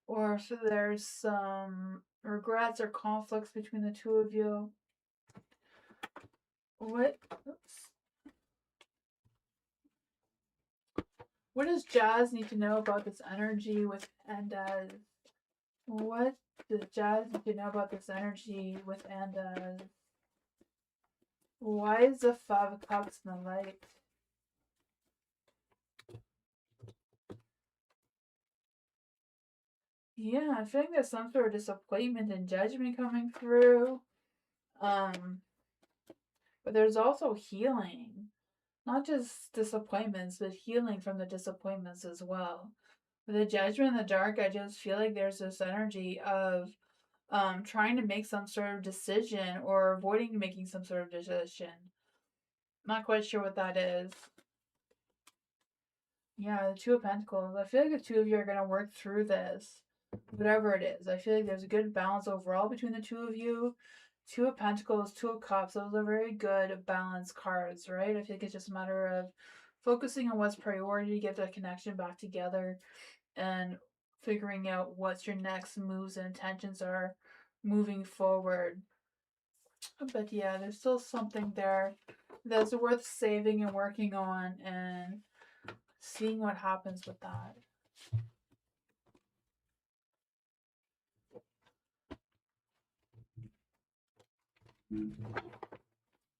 or if there's some regrets or conflicts between the two of you. What? Oops. What does Jazz need to know about this energy with Andaz? What does Jazz need to know about this energy with Andaz? Why is the Five of Cups in the light? Yeah, I feel like there's some sort of disappointment and judgment coming through. But there's also healing. Not just disappointments, but healing from the disappointments as well. With the Judgment in the dark, I just feel like there's this energy of trying to make some sort of decision or avoiding making some sort of decision. Not quite sure what that is. Yeah, the Two of Pentacles. I feel like the two of you are going to work through this. Whatever it is. I feel like there's a good balance overall between the two of you. Two of Pentacles, Two of Cups. Those are very good balanced cards, right? I feel like it's just a matter of focusing on what's priority to get that connection back together and figuring out what your next moves and intentions are moving forward. But yeah, there's still something there that's worth saving and working on and seeing what happens with that.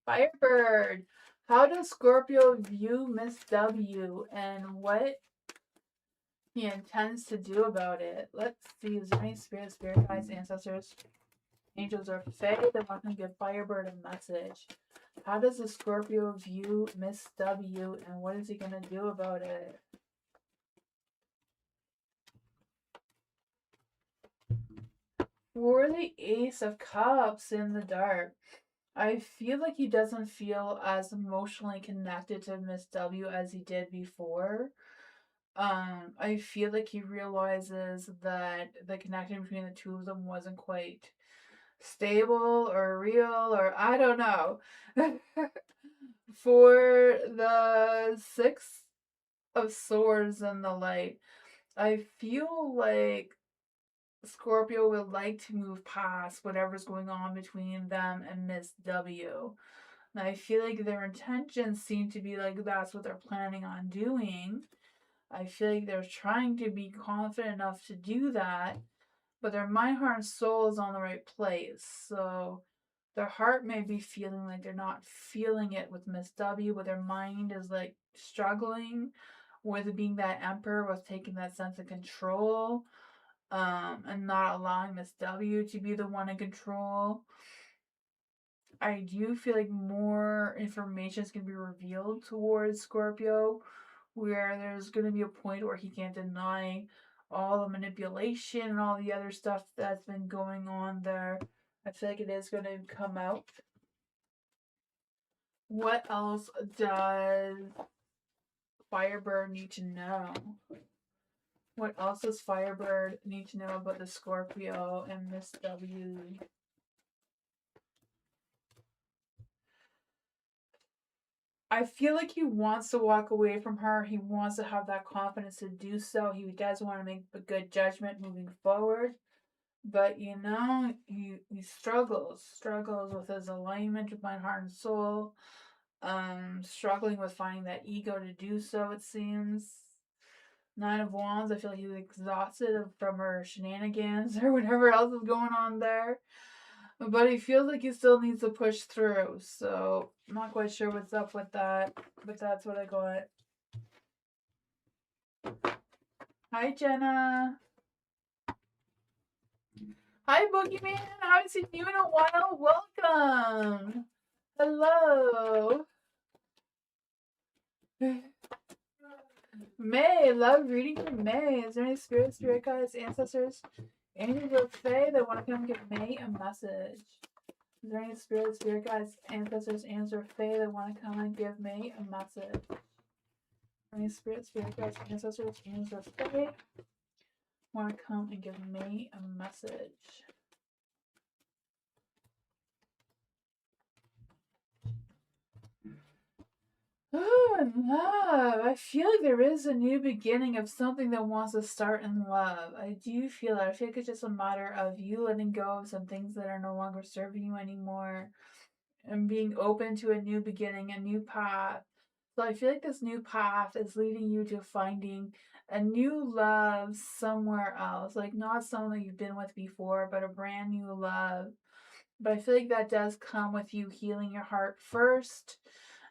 Firebird. How does Scorpio view Miss W and what he intends to do about it? Let's see. Is there any spirit guides, ancestors, angels, or fae that want to give Firebird a message? How does the Scorpio view Miss W and what is he going to do about it? For the Ace of Cups in the dark. I feel like he doesn't feel as emotionally connected to Miss W as he did before. I feel like he realizes that the connection between the two of them wasn't quite stable or real, or I don't know. For the Six of Swords and the Light, I feel like Scorpio would like to move past whatever's going on between them and Miss W. And I feel like their intentions seem to be like that's what they're planning on doing. I feel like they're trying to be confident enough to do that, but their mind, heart, and soul is on the right place. So their heart may be feeling like they're not feeling it with Miss W, but their mind is like struggling with being that emperor, with taking that sense of control, and not allowing Miss W to be the one in control. I do feel like more information is going to be revealed towards Scorpio, where there's going to be a point where he can't deny all the manipulation and all the other stuff that's been going on there. I feel like it is going to come out. What else does Firebird need to know? What else does Firebird need to know about the Scorpio and Miss W? I feel like he wants to walk away from her. He wants to have that confidence to do so. He does want to make a good judgment moving forward. But you know, he struggles with his alignment with mind, heart, and soul. Struggling with finding that ego to do so, it seems. Nine of Wands, I feel like he's exhausted from her shenanigans or whatever else is going on there. But he feels like he still needs to push through. So I'm not quite sure what's up with that. But that's what I got. Hi, Jenna. Hi, Boogeyman. I haven't seen you in a while. Welcome. Hello. May, love reading from May. Is there any spirit guides, ancestors, angels, or fae that want to come give May a message? Is there any spirit guides, ancestors, angels, or fae that want to come and give May a message? Any spirit guides, ancestors, angels, or fae want to come and give May a message? Oh, in love. I feel like there is a new beginning of something that wants to start in love. I do feel that. I feel like it's just a matter of you letting go of some things that are no longer serving you anymore and being open to a new beginning, a new path. So I feel like this new path is leading you to finding a new love somewhere else. Like not someone that you've been with before, but a brand new love. But I feel like that does come with you healing your heart first.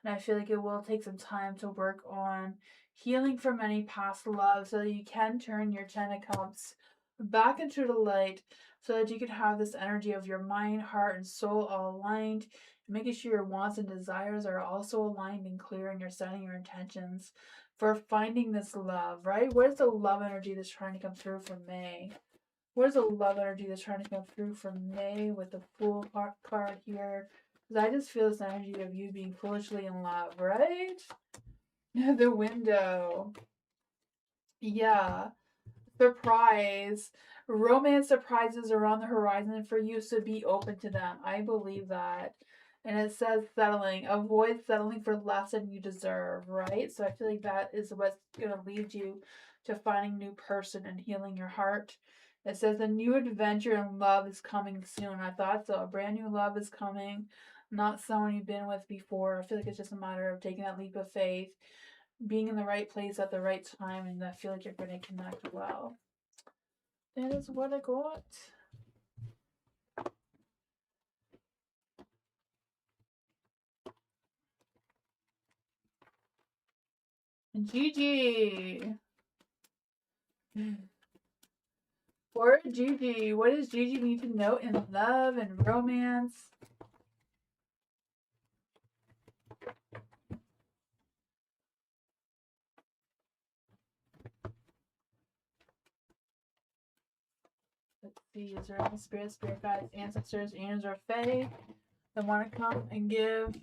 And I feel like it will take some time to work on healing from any past love so that you can turn your Ten of Cups back into the light so that you can have this energy of your mind, heart, and soul all aligned, making sure your wants and desires are also aligned and clear, and you're setting your intentions for finding this love, right? Where's the love energy that's trying to come through for May? Where's the love energy that's trying to come through for May with the Fool card here? Because I just feel this energy of you being foolishly in love, right? The window. Yeah. Surprise. Romance surprises are on the horizon for you, so be open to them. I believe that. And it says settling. Avoid settling for less than you deserve, right? So I feel like that is what's going to lead you to finding a new person and healing your heart It says a new adventure in love is coming soon. I thought so. A brand new love is coming. Not someone you've been with before. I feel like it's just a matter of taking that leap of faith, being in the right place at the right time, and I feel like you're going to connect well. That is what I got. Gigi. For Gigi, what does Gigi need to know in love and romance? Let's see, is there any spirit guides, ancestors, angels, or fae that want to come and give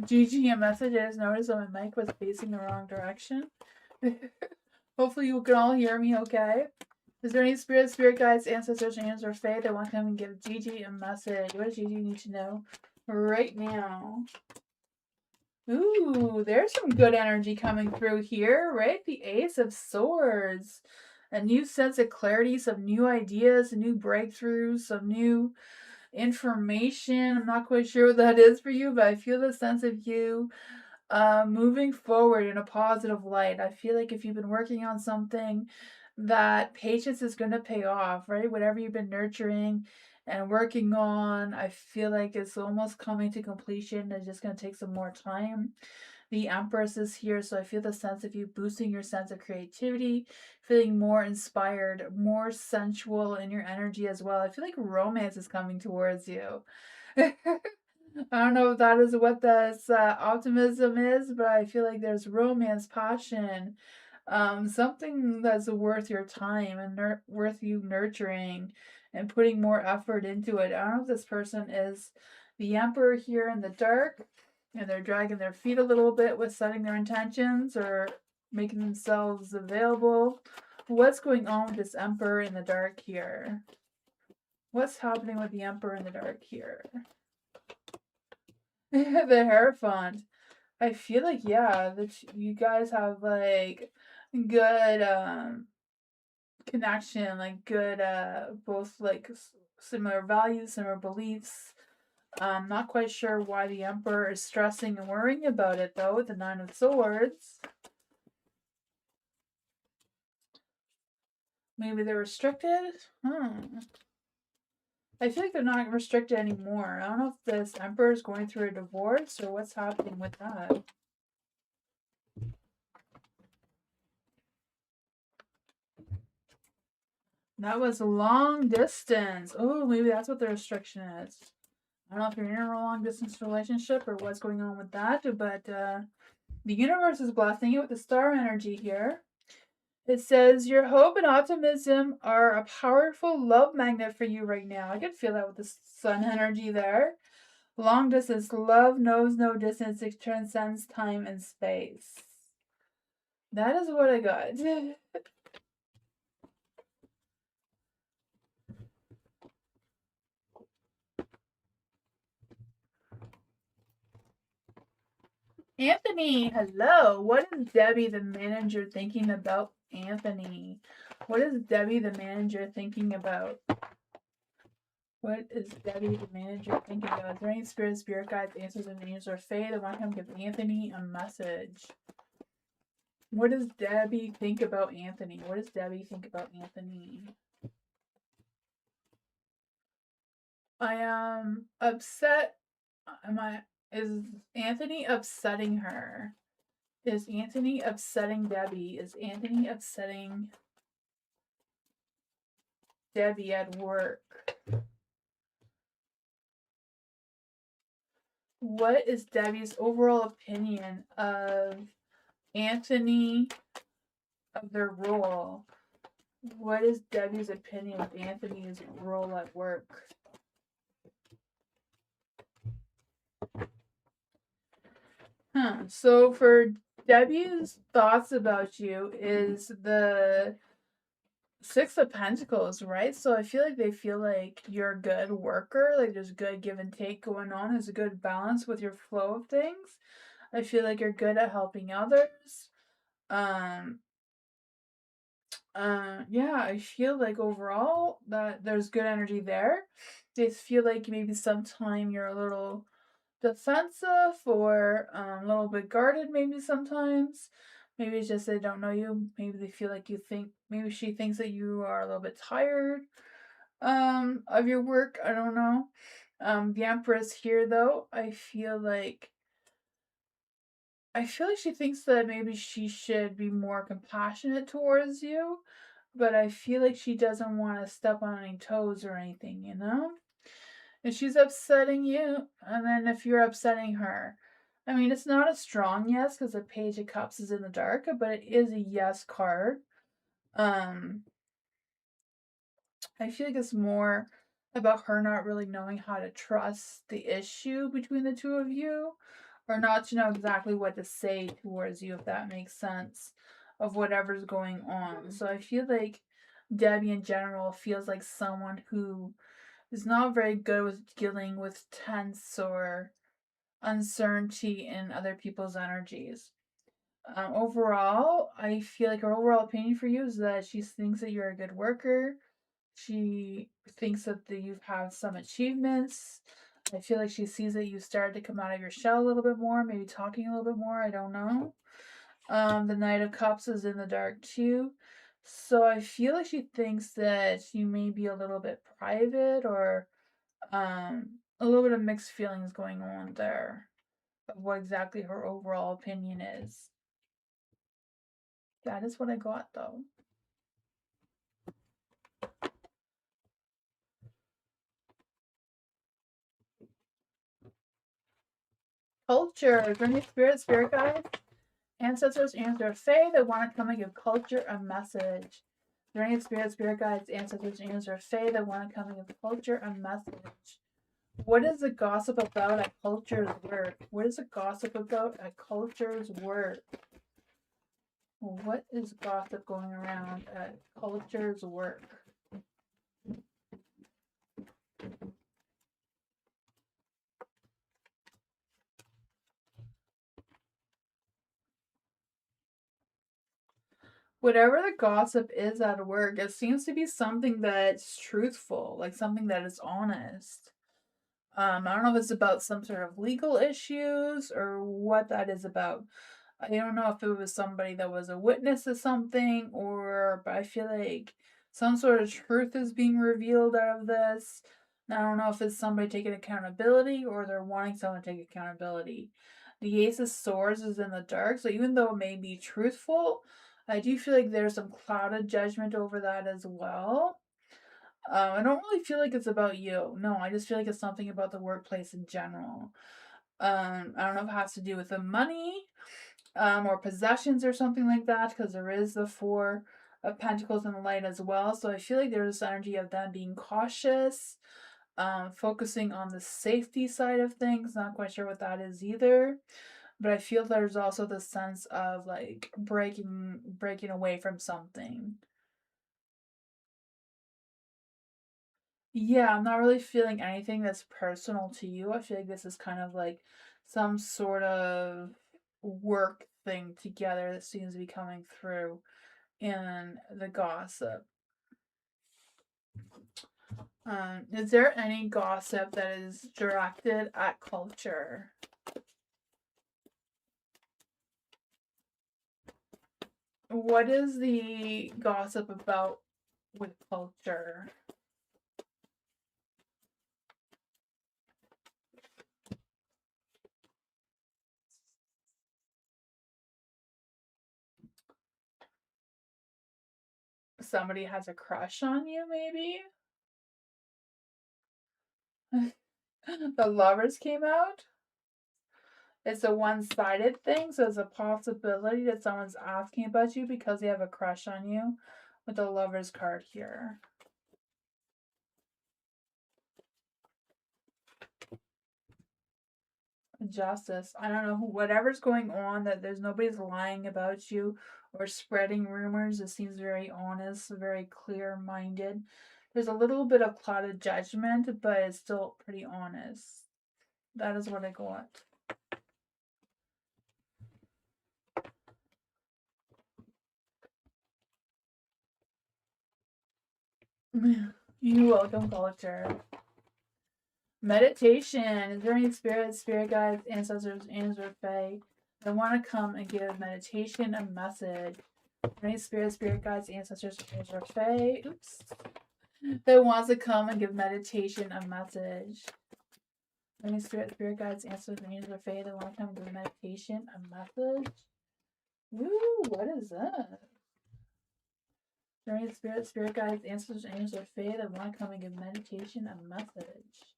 Gigi a message? I just noticed that my mic was facing the wrong direction. Hopefully you can all hear me okay. Is there any spirit guides, ancestors, angels, or fae that want to come and give Gigi a message? What does Gigi need to know right now? Ooh, there's some good energy coming through here, right? The Ace of Swords. A new sense of clarity, some new ideas, new breakthroughs, some new information. I'm not quite sure what that is for you, but I feel the sense of you moving forward in a positive light. I feel like if you've been working on something, that patience is going to pay off, right? Whatever you've been nurturing and working on, I feel like it's almost coming to completion. It's just going to take some more time. The Empress is here, so I feel the sense of you boosting your sense of creativity, feeling more inspired, more sensual in your energy as well. I feel like romance is coming towards you. I don't know if that is what this optimism is, but I feel like there's romance, passion, something that's worth your time and worth you nurturing and putting more effort into it. I don't know if this person is the Emperor here in the dark and they're dragging their feet a little bit with setting their intentions or making themselves available. What's going on with this Emperor in the dark here? What's happening with the Emperor in the dark here? The Hierophant. I feel like, yeah, that you guys have like good connection, like good both like similar values, similar beliefs. Not quite sure why the Emperor is stressing and worrying about it though, with the Nine of Swords. Maybe they're restricted? I feel like they're not restricted anymore. I don't know if this Emperor is going through a divorce or what's happening with that. That was long distance. Oh, maybe that's what the restriction is. I don't know if you're in a long distance relationship or what's going on with that, but the universe is blessing you with the star energy here. It says your hope and optimism are a powerful love magnet for you right now. I can feel that with the sun energy there. Long distance love knows no distance. It transcends time and space. That is what I got. Anthony, hello. What is Debbie, the manager, thinking about Anthony? What is Debbie, the manager, thinking about? What is Debbie, the manager, thinking about? Is there any spirit guides, answers, and angels, or fae that want to come give Anthony a message? What does Debbie think about Anthony? What does Debbie think about Anthony? I am upset. Is Anthony upsetting her? Is Anthony upsetting Debbie? Is Anthony upsetting Debbie at work? What is Debbie's overall opinion of Anthony, of their role? What is Debbie's opinion of Anthony's role at work? So for Debbie's thoughts about you is the Six of Pentacles, right? So I feel like they feel like you're a good worker, like there's good give and take going on. There's a good balance with your flow of things. I feel like you're good at helping others. Yeah, I feel like overall that there's good energy there. They feel like maybe sometime you're a little defensive or a little bit guarded maybe sometimes. Maybe it's just they don't know you. Maybe they feel like you think maybe she thinks that you are a little bit tired of your work. I don't know. The Empress here though, I feel like she thinks that maybe she should be more compassionate towards you, but I feel like she doesn't want to step on any toes or anything, you know? And she's upsetting you, and then if you're upsetting her, I mean, it's not a strong yes because the Page of Cups is in the dark, but it is a yes card. Um, I feel like it's more about her not really knowing how to trust the issue between the two of you, or not to know exactly what to say towards you, if that makes sense, of whatever's going on. So I feel like Debbie in general feels like someone who is not very good with dealing with tense or uncertainty in other people's energies. Overall, I feel like her overall opinion for you is that she thinks that you're a good worker. She thinks that you have some achievements. I feel like she sees that you started to come out of your shell a little bit more, maybe talking a little bit more. I don't know. The Knight of Cups is in the dark too. So I feel like she thinks that you may be a little bit private or a little bit of mixed feelings going on there of what exactly her overall opinion is. That is what I got though. Culture. Bring spirit guides, ancestors, and their fae that want to come and give culture a message. Bring spirit guides, ancestors, and their fae that want to come and give culture a message. What is the gossip about at Culture's work? What is the gossip about at Culture's work? What is gossip going around at Culture's work? Whatever the gossip is at work, it seems to be something that's truthful, like something that is honest. I don't know if it's about some sort of legal issues or what that is about. I don't know if it was somebody that was a witness to something, but I feel like some sort of truth is being revealed out of this. I don't know if it's somebody taking accountability or they're wanting someone to take accountability. The Ace of Swords is in the dark, so even though it may be truthful, I do feel like there's some clouded judgment over that as well. I don't really feel like it's about you. No, I just feel like it's something about the workplace in general. I don't know if it has to do with the money, or possessions or something like that, because there is the Four of Pentacles in the light as well. So I feel like there's this energy of them being cautious, focusing on the safety side of things. Not quite sure what that is either. But I feel there's also the sense of like breaking away from something. Yeah, I'm not really feeling anything that's personal to you. I feel like this is kind of like some sort of work thing together that seems to be coming through in the gossip. Is there any gossip that is directed at culture? What is the gossip about with culture? Somebody has a crush on you, maybe? The lovers came out? It's a one-sided thing, so there's a possibility that someone's asking about you because they have a crush on you with the lover's card here. Justice. I don't know, whatever's going on, that there's nobody's lying about you or spreading rumors. It seems very honest, very clear-minded. There's a little bit of clouded judgment, but it's still pretty honest. That is what I got. You're welcome, culture. Meditation. Is there any spirits, spirit guides, ancestors, angels, or fae that want to come and give meditation a message? Any spirits, spirit guides, ancestors, angels, or fae? Oops. That wants to come and give meditation a message. Any spirit guides, ancestors, angels, or fae that want to come and give meditation a message? Ooh, what is that? Any spirit guides, ancestors, angels, or fae that want to come and give meditation a message?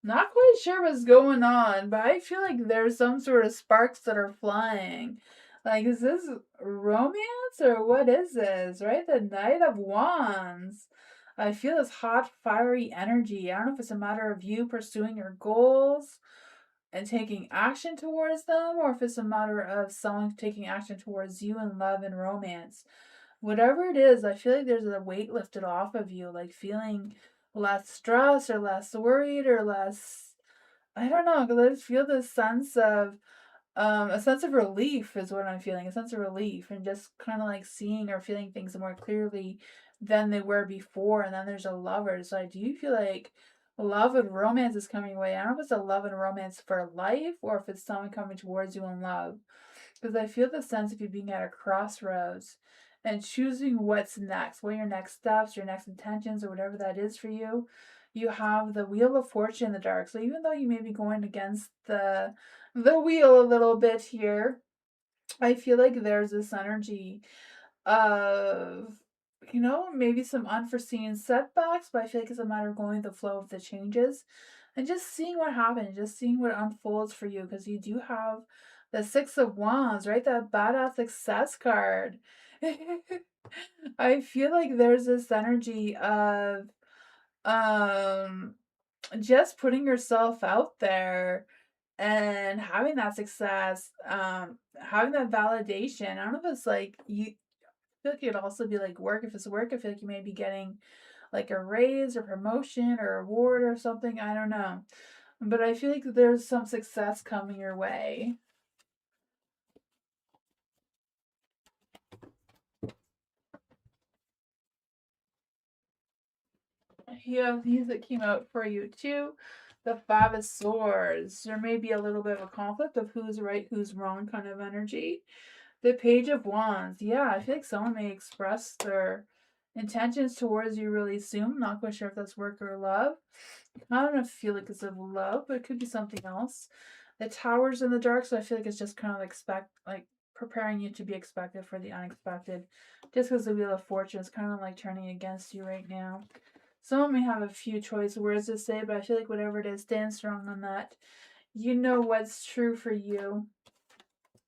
Not quite sure what's going on, but I feel like there's some sort of sparks that are flying. Like, is this romance or what is this? Right? The Knight of Wands. I feel this hot, fiery energy. I don't know if it's a matter of you pursuing your goals and taking action towards them, or if it's a matter of someone taking action towards you in love and romance. Whatever it is, I feel like there's a weight lifted off of you, like feeling less stressed or less worried or less, I don't know, because I just feel this sense of a sense of relief is what I'm feeling, a sense of relief, and just kind of like seeing or feeling things more clearly than they were before. And then there's a lover, so I do feel like love and romance is coming away. I don't know if it's a love and romance for life or if it's someone coming towards you in love, because I feel the sense of you being at a crossroads and choosing what's next, what your next steps, your next intentions, or whatever that is for you. You have the wheel of fortune in the dark. So even though you may be going against the wheel a little bit here, I feel like there's this energy of, maybe some unforeseen setbacks, but I feel like it's a matter of going with the flow of the changes and just seeing what happens, just seeing what unfolds for you, because you do have the Six of Wands, right? That badass success card. I feel like there's this energy of um just putting yourself out there and having that success, having that validation. I don't know if it's like you feel like it could also be like work. If it's work, I feel like you may be getting like a raise or promotion or award or something. I don't know. But I feel like there's some success coming your way. You have these that came out for you too. The Five of Swords. There may be a little bit of a conflict of who's right, who's wrong kind of energy. The Page of Wands. Yeah, I feel like someone may express their intentions towards you really soon. I'm not quite sure if that's work or love. I don't feel like it's of love, but it could be something else. The Tower's in the dark, so I feel like it's just kind of like preparing you to be expected for the unexpected. Just because the Wheel of Fortune is kind of like turning against you right now. Someone may have a few choice words to say, but I feel like whatever it is, stand strong on that. You know what's true for you.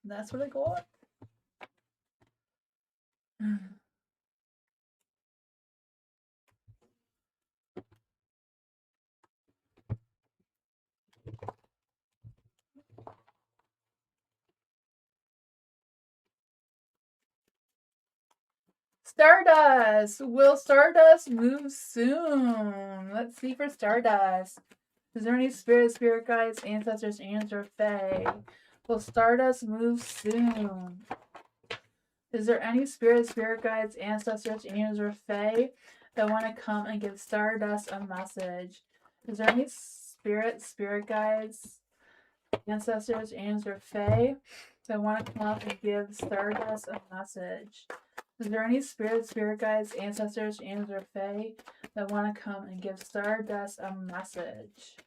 That's what I got. Stardust! Will Stardust move soon? Let's see for Stardust. Is there any spirit guides, ancestors, angels, or fae? Will Stardust move soon? Is there any spirit guides, ancestors, angels, or fae that want to come and give Stardust a message? Is there any spirit guides, ancestors, angels, or fae that want to come up and give Stardust a message? Is there any spirit guides, ancestors, angels, or fae that want to come and give Stardust a message?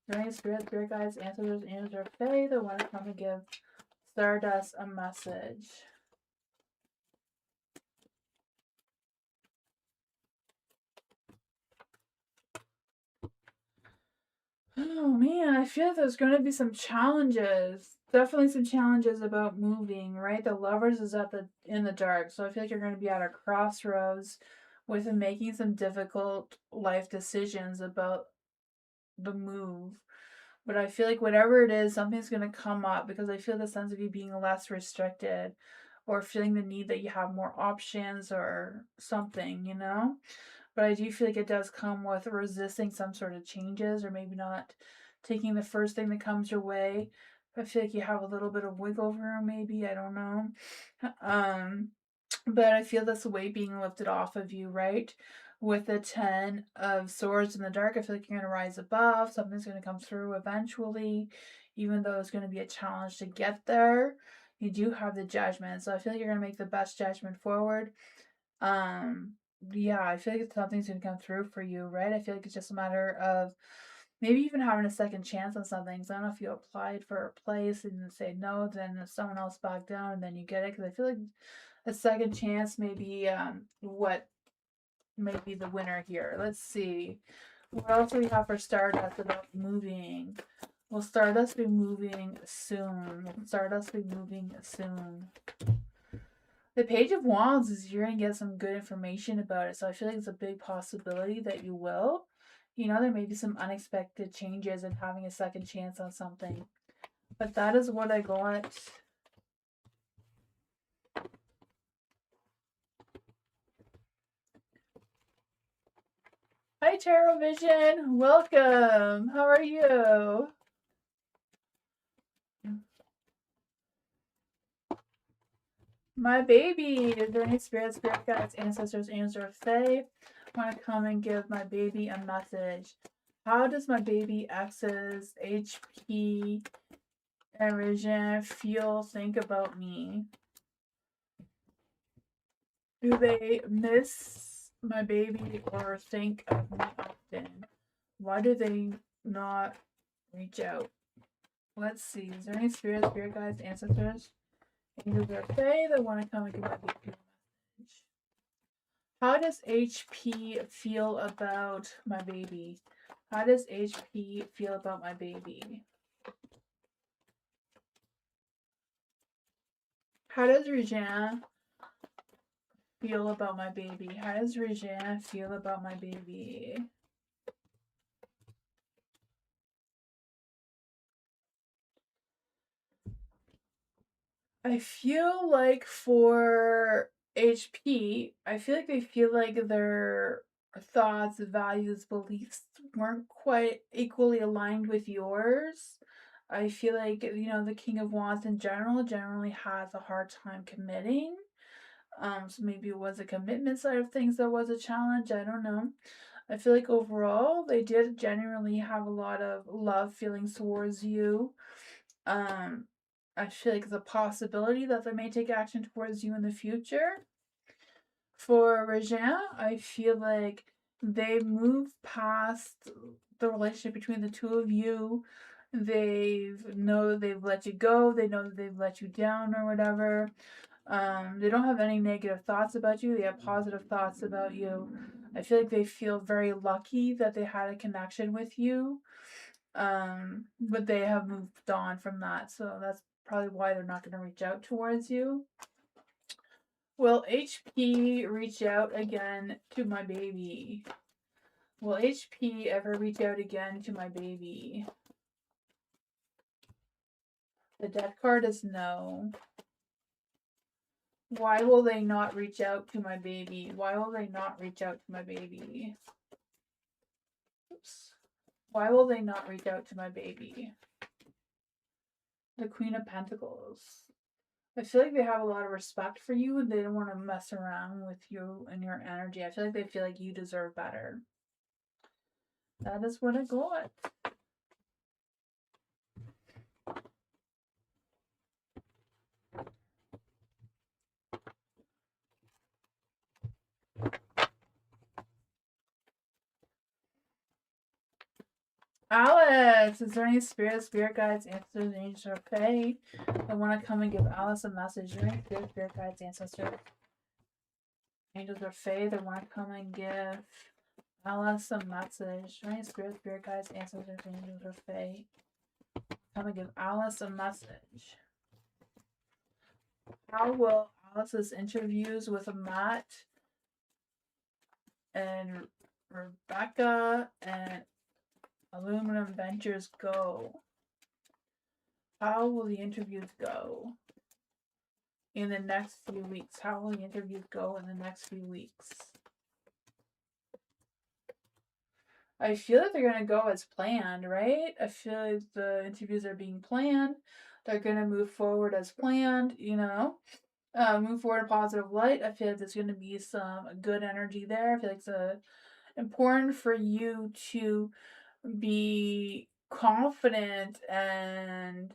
Is there any spirit guides, ancestors, angels, or fae that want to come and give Stardust a message? Oh man, I feel like there's going to be some challenges. Definitely some challenges about moving, right? The Lovers is in the dark, so I feel like you're going to be at a crossroads with making some difficult life decisions about the move. But I feel like whatever it is, something's going to come up, because I feel the sense of you being less restricted or feeling the need that you have more options or something, But I do feel like it does come with resisting some sort of changes, or maybe not taking the first thing that comes your way. I feel like you have a little bit of wiggle room, maybe. I don't know. But I feel this weight being lifted off of you, right? With the 10 of Swords in the dark, I feel like you're going to rise above. Something's going to come through eventually, even though it's going to be a challenge to get there. You do have the Judgment, so I feel like you're going to make the best judgment forward. Yeah, I feel like something's going to come through for you, right? I feel like it's just a matter of maybe even having a second chance on something. So I don't know if you applied for a place and say no, then someone else back down and then you get it. Because I feel like a second chance may be what may be the winner here. Let's see. What else do we have for Stardust about moving? Will Stardust be moving soon? Will Stardust be moving soon? The Page of Wands is you're going to get some good information about it. So I feel like it's a big possibility that you will. You know, there may be some unexpected changes and having a second chance on something. But that is what I got. Hi, Tarot Vision. Welcome. How are you? My baby. Is there any spirit guides, ancestors, angels, or fae want to come and give my baby a message? How does my baby X's HP and feel, think about me? Do they miss my baby or think of me often? Why do they not reach out? Let's see. Is there any spirit guides, ancestors, angels, or fae that want to come and give my baby a message? How does HP feel about my baby? How does HP feel about my baby? How does Regina feel about my baby? How does Regina feel about my baby? I feel like for HP, I feel like they feel like their thoughts, values, beliefs weren't quite equally aligned with yours. I feel like, you know, the King of Wands in generally has a hard time committing. So maybe it was a commitment side of things that was a challenge. I don't know. I feel like overall they did genuinely have a lot of love feelings towards you. I feel like it's a possibility that they may take action towards you in the future. For Regina, I feel like they move past the relationship between the two of you. They know they've let you go. They know that they've let you down or whatever. They don't have any negative thoughts about you. They have positive thoughts about you. I feel like they feel very lucky that they had a connection with you. But they have moved on from that, so that's probably why they're not going to reach out towards you. Will HP reach out again to my baby? Will HP ever reach out again to my baby? The Death card is no. Why will they not reach out to my baby? Why will they not reach out to my baby? Oops. Why will they not reach out to my baby? The Queen of Pentacles. I feel like they have a lot of respect for you and they don't want to mess around with you and your energy. I feel like they feel like you deserve better. That is what I got. Alice! Is there any spirit guides, ancestors, angels, or fae that want to come and give Alice a message? Is there any spirit guides, ancestors, angels, or fae that want to come and give Alice a message? Is there any spirit guides, ancestors, angels, or fae? Come and give Alice a message. How will Alice's interviews with Matt and Rebecca and Aluminum Ventures go? How will the interviews go in the next few weeks? How will the interviews go in the next few weeks? I feel like they're gonna go as planned, right? I feel like the interviews are being planned. They're gonna move forward as planned, you know. Move forward in a positive light. I feel like there's gonna be some good energy there. I feel like it's important for you to be confident and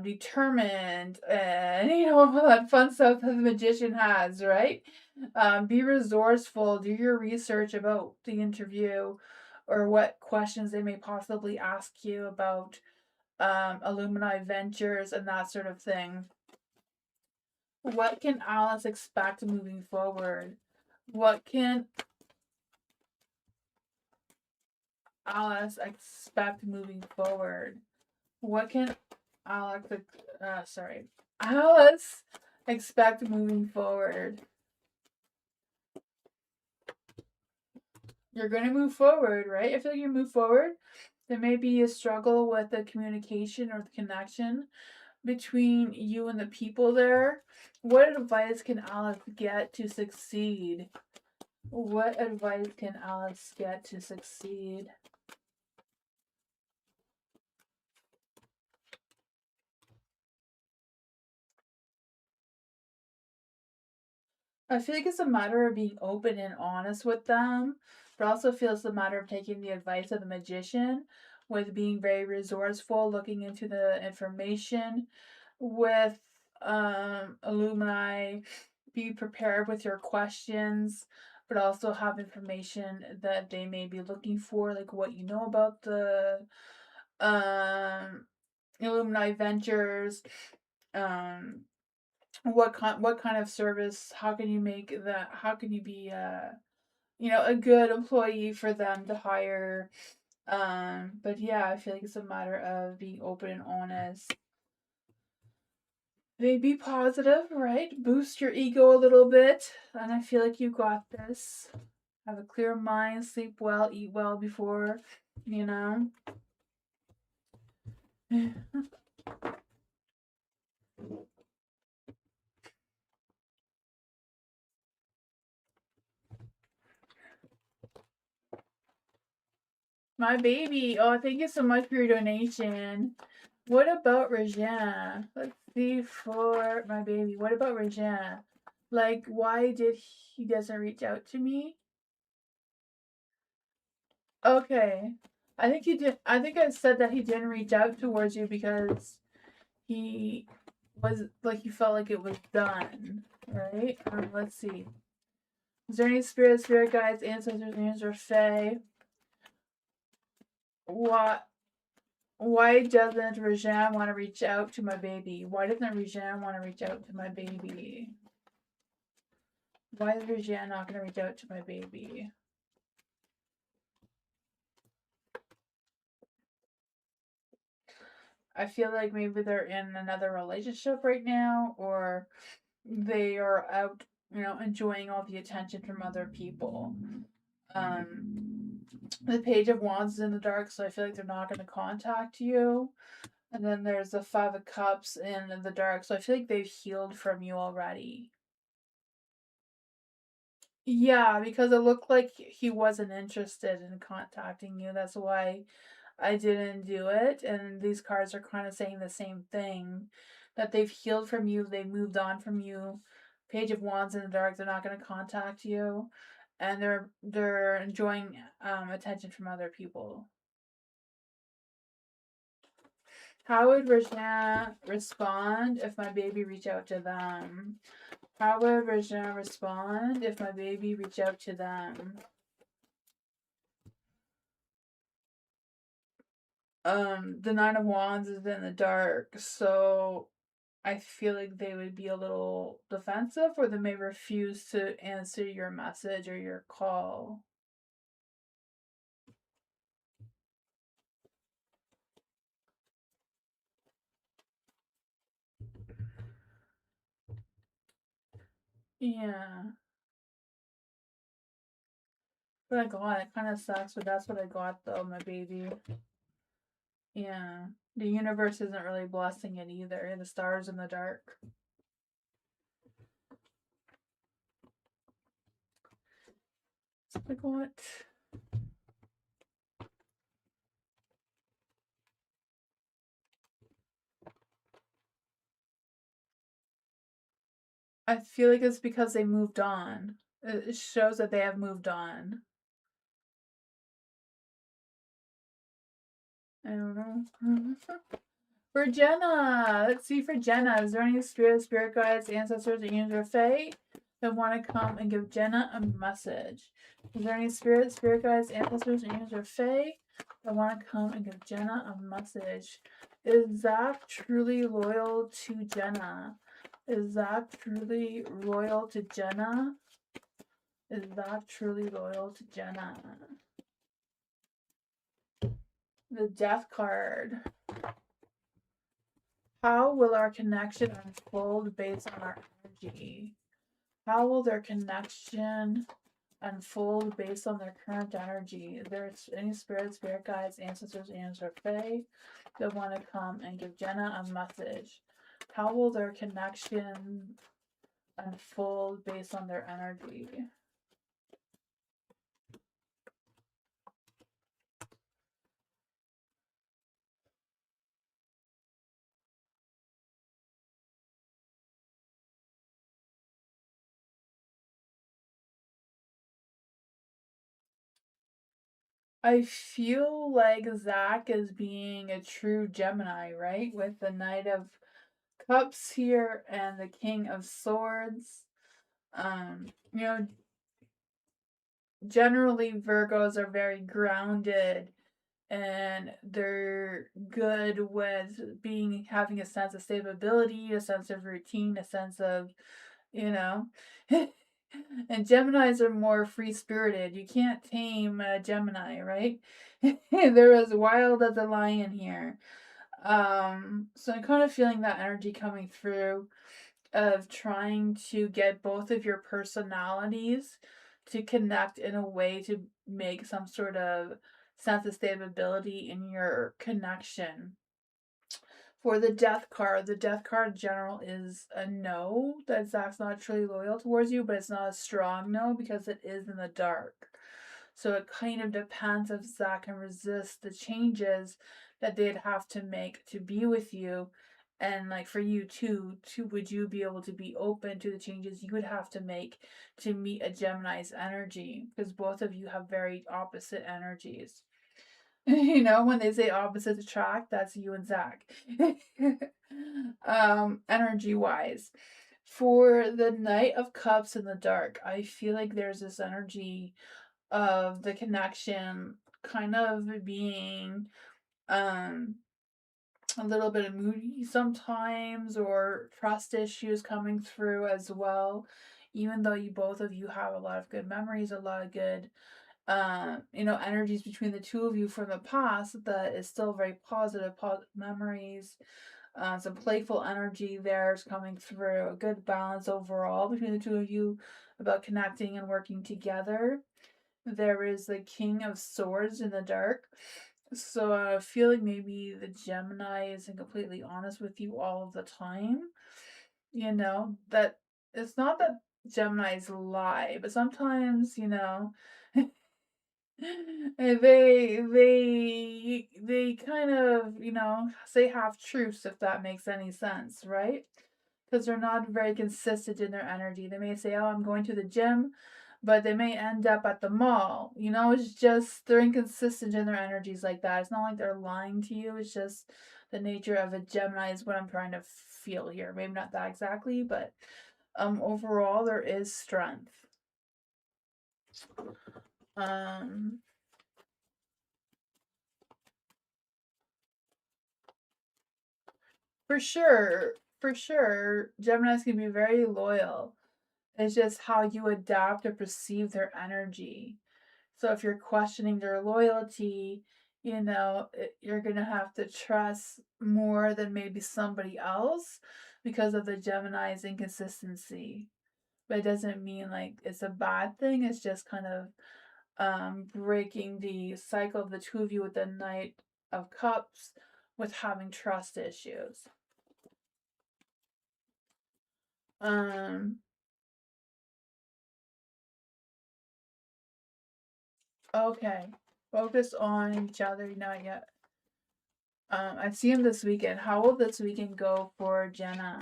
determined and all that fun stuff that the magician has, right? Be resourceful, do your research about the interview or what questions they may possibly ask you about Illumini Ventures and that sort of thing. What can Alice expect moving forward? What can Alice expect moving forward? What can Alex, Alice expect moving forward? You're going to move forward, right? I feel like you move forward. There may be a struggle with the communication or the connection between you and the people there. What advice can Alex get to succeed? What advice can Alex get to succeed? I feel like it's a matter of being open and honest with them, but also feels it's a matter of taking the advice of the magician with being very resourceful, looking into the information with alumni, be prepared with your questions, but also have information that they may be looking for, like what you know about the alumni ventures, um, what kind of service, how can you make that, how can you be a good employee for them to hire. But yeah, I feel like it's a matter of being open and honest. Be positive, right? Boost your ego a little bit, and I feel like you got this. Have a clear mind, sleep well, eat well before, you know. My baby. Oh, thank you so much for your donation. What about Regina? Let's see for my baby. What about Regina? Like, why did he doesn't reach out to me? Okay. I think he did. I think I said that he didn't reach out towards you because he was like, he felt like it was done, right? Let's see. Is there any spirit guides, ancestors, angels, or fae? What? Why doesn't Regina want to reach out to my baby? Why doesn't Regina want to reach out to my baby? Why is Regina not going to reach out to my baby? I feel like maybe they're in another relationship right now, or they are out, enjoying all the attention from other people. The Page of Wands is in the dark, so I feel like they're not going to contact you. And then there's the Five of Cups in the dark, so I feel like they've healed from you already. Yeah, because it looked like he wasn't interested in contacting you. That's why I didn't do it. And these cards are kind of saying the same thing, that they've healed from you, they moved on from you. Page of Wands in the dark, they're not going to contact you, and they're enjoying attention from other people. How would Regina respond if my baby reached out to them? How would Regina respond if my baby reached out to them? The Nine of Wands is in the dark, so I feel like they would be a little defensive, or they may refuse to answer your message or your call. Yeah. But I got it. Kind of sucks, but that's what I got though, my baby. Yeah. The universe isn't really blessing it either. The stars in the dark. Like what? I feel like it's because they moved on. It shows that they have moved on. I don't know. For Jenna, let's see for Jenna. Is there any spirit guides, ancestors, or angels or fae that want to come and give Jenna a message? Is there any spirit guides, ancestors, angels or fae that want to come and give Jenna a message? Is Zach truly loyal to Jenna? Is Zach truly loyal to Jenna? Is Zach truly loyal to Jenna? The Death card. How will our connection unfold based on our energy? How will their connection unfold based on their current energy? Is there any spirit guides, ancestors, angels, or fae that want to come and give Jenna a message? How will their connection unfold based on their energy? I feel like Zach is being a true Gemini, right? With the Knight of Cups here and the King of Swords. You know, generally Virgos are very grounded and they're good with having a sense of stability, a sense of routine, a sense of, you know. And Geminis are more free spirited. You can't tame a Gemini, right? They're as wild as a lion here. So I'm kind of feeling that energy coming through of trying to get both of your personalities to connect in a way to make some sort of sense of stability in your connection. For the death card in general is a no, that Zach's not truly loyal towards you, but it's not a strong no because it is in the dark. So it kind of depends if Zach can resist the changes that they'd have to make to be with you. And like for you too, would you be able to be open to the changes you would have to make to meet a Gemini's energy? Because both of you have very opposite energies. You know, when they say opposites attract, that's you and Zach. Energy wise. For the Knight of Cups in the dark, I feel like there's this energy of the connection kind of being a little bit of moody sometimes, or trust issues coming through as well. Even though both of you have a lot of good memories, a lot of good energies between the two of you from the past that is still very positive memories. Some playful energy there is coming through. A good balance overall between the two of you about connecting and working together. There is the King of Swords in the dark. So I feel like maybe the Gemini isn't completely honest with you all of the time. You know, that it's not that Geminis lie, but sometimes, they kind of, say half truths, if that makes any sense, right? Because they're not very consistent in their energy. They may say, "Oh, I'm going to the gym," but they may end up at the mall. It's just they're inconsistent in their energies like that. It's not like they're lying to you. It's just the nature of a Gemini is what I'm trying to feel here. Maybe not that exactly, but overall there is strength. For sure, Geminis can be very loyal. It's just how you adapt or perceive their energy. So if you're questioning their loyalty, you're going to have to trust more than maybe somebody else because of the Gemini's inconsistency. But it doesn't mean like it's a bad thing. It's just kind of breaking the cycle of the two of you with the Knight of Cups with having trust issues. Okay. Focus on each other, not yet. I see him this weekend. How will this weekend go for Jenna?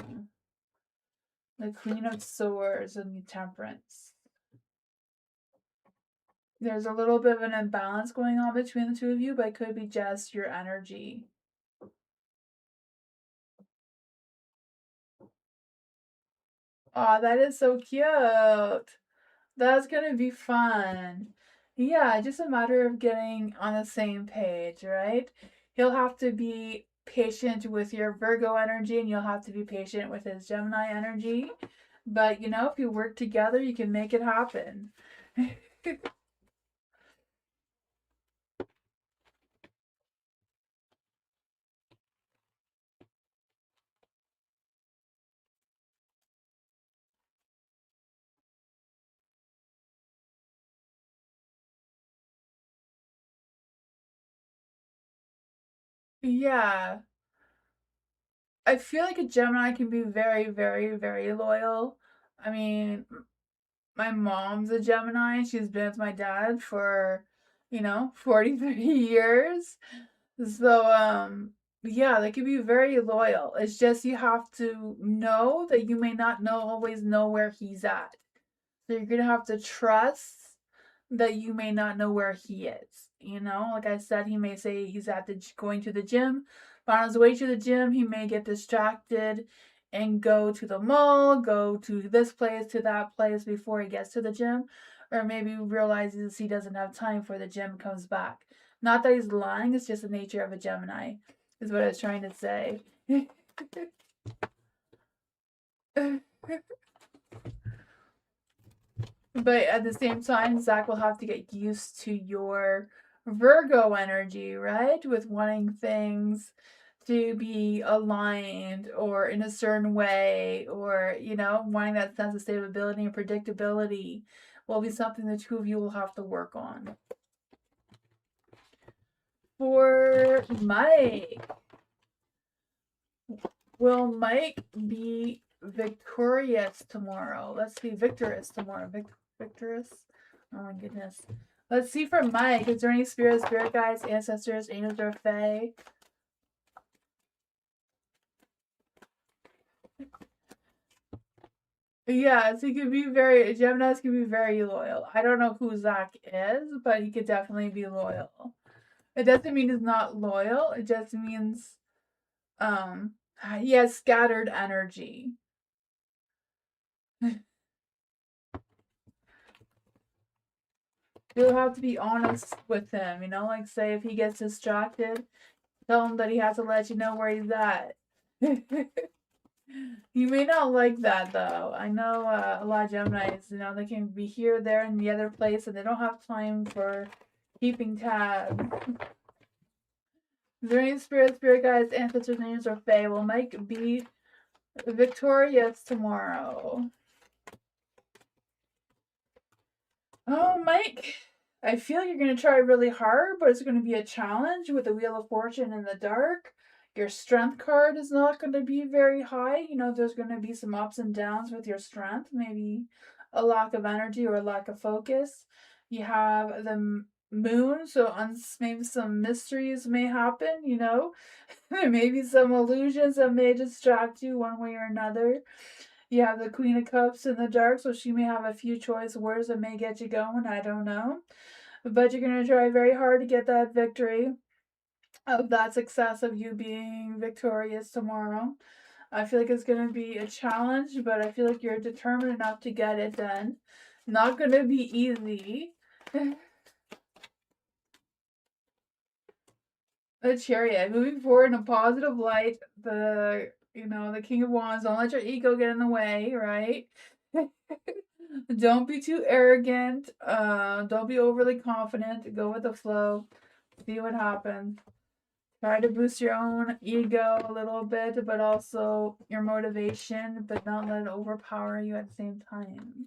The Queen of Swords and the Temperance. There's a little bit of an imbalance going on between the two of you, but it could be just your energy. Aw, that is so cute. That's gonna be fun. Yeah, just a matter of getting on the same page, right? He'll have to be patient with your Virgo energy, and you'll have to be patient with his Gemini energy. But you know, if you work together, you can make it happen. Yeah. I feel like a Gemini can be very, very, very loyal. I mean, my mom's a Gemini. She's been with my dad for, 43 years. So, yeah, they can be very loyal. It's just you have to know that you may not always know where he's at. So you're gonna have to trust that you may not know where he is. Like I said, he may say he's going to the gym, but on his way to the gym, he may get distracted and go to the mall, go to this place, to that place before he gets to the gym, or maybe realizes he doesn't have time for the gym, comes back. Not that he's lying; it's just the nature of a Gemini, is what I was trying to say. But at the same time, Zach will have to get used to your Virgo energy, right? With wanting things to be aligned or in a certain way, or, wanting that sense of stability and predictability will be something the two of you will have to work on. For Mike, will Mike be victorious tomorrow? Let's see, victorious tomorrow. Victorious? Oh my goodness. Let's see for Mike. Is there any spirit guides, ancestors, angels, or fae? Yes, Geminis can be very loyal. I don't know who Zach is, but he could definitely be loyal. It doesn't mean he's not loyal. It just means he has scattered energy. You'll have to be honest with him, like say if he gets distracted, tell him that he has to let you know where he's at. You may not like that though. I know a lot of Geminis, they can be here, there, and the other place, and they don't have time for keeping tabs. Is there any spirit guides, ancestors, names, or fae? Will Mike be victorious tomorrow? Oh, Mike, I feel you're going to try really hard, but it's going to be a challenge with the Wheel of Fortune in the dark. Your strength card is not going to be very high. There's going to be some ups and downs with your strength, maybe a lack of energy or a lack of focus. You have the moon, so maybe some mysteries may happen, maybe some illusions that may distract you one way or another. You have the Queen of Cups in the dark, so she may have a few choice words that may get you going. I don't know. But you're going to try very hard to get that victory, of that success of you being victorious tomorrow. I feel like it's going to be a challenge, but I feel like you're determined enough to get it done. Not going to be easy. The Chariot, moving forward in a positive light. The King of Wands, don't let your ego get in the way, right? Don't be too arrogant. Don't be overly confident. Go with the flow. See what happens. Try to boost your own ego a little bit, but also your motivation, but not let it overpower you at the same time.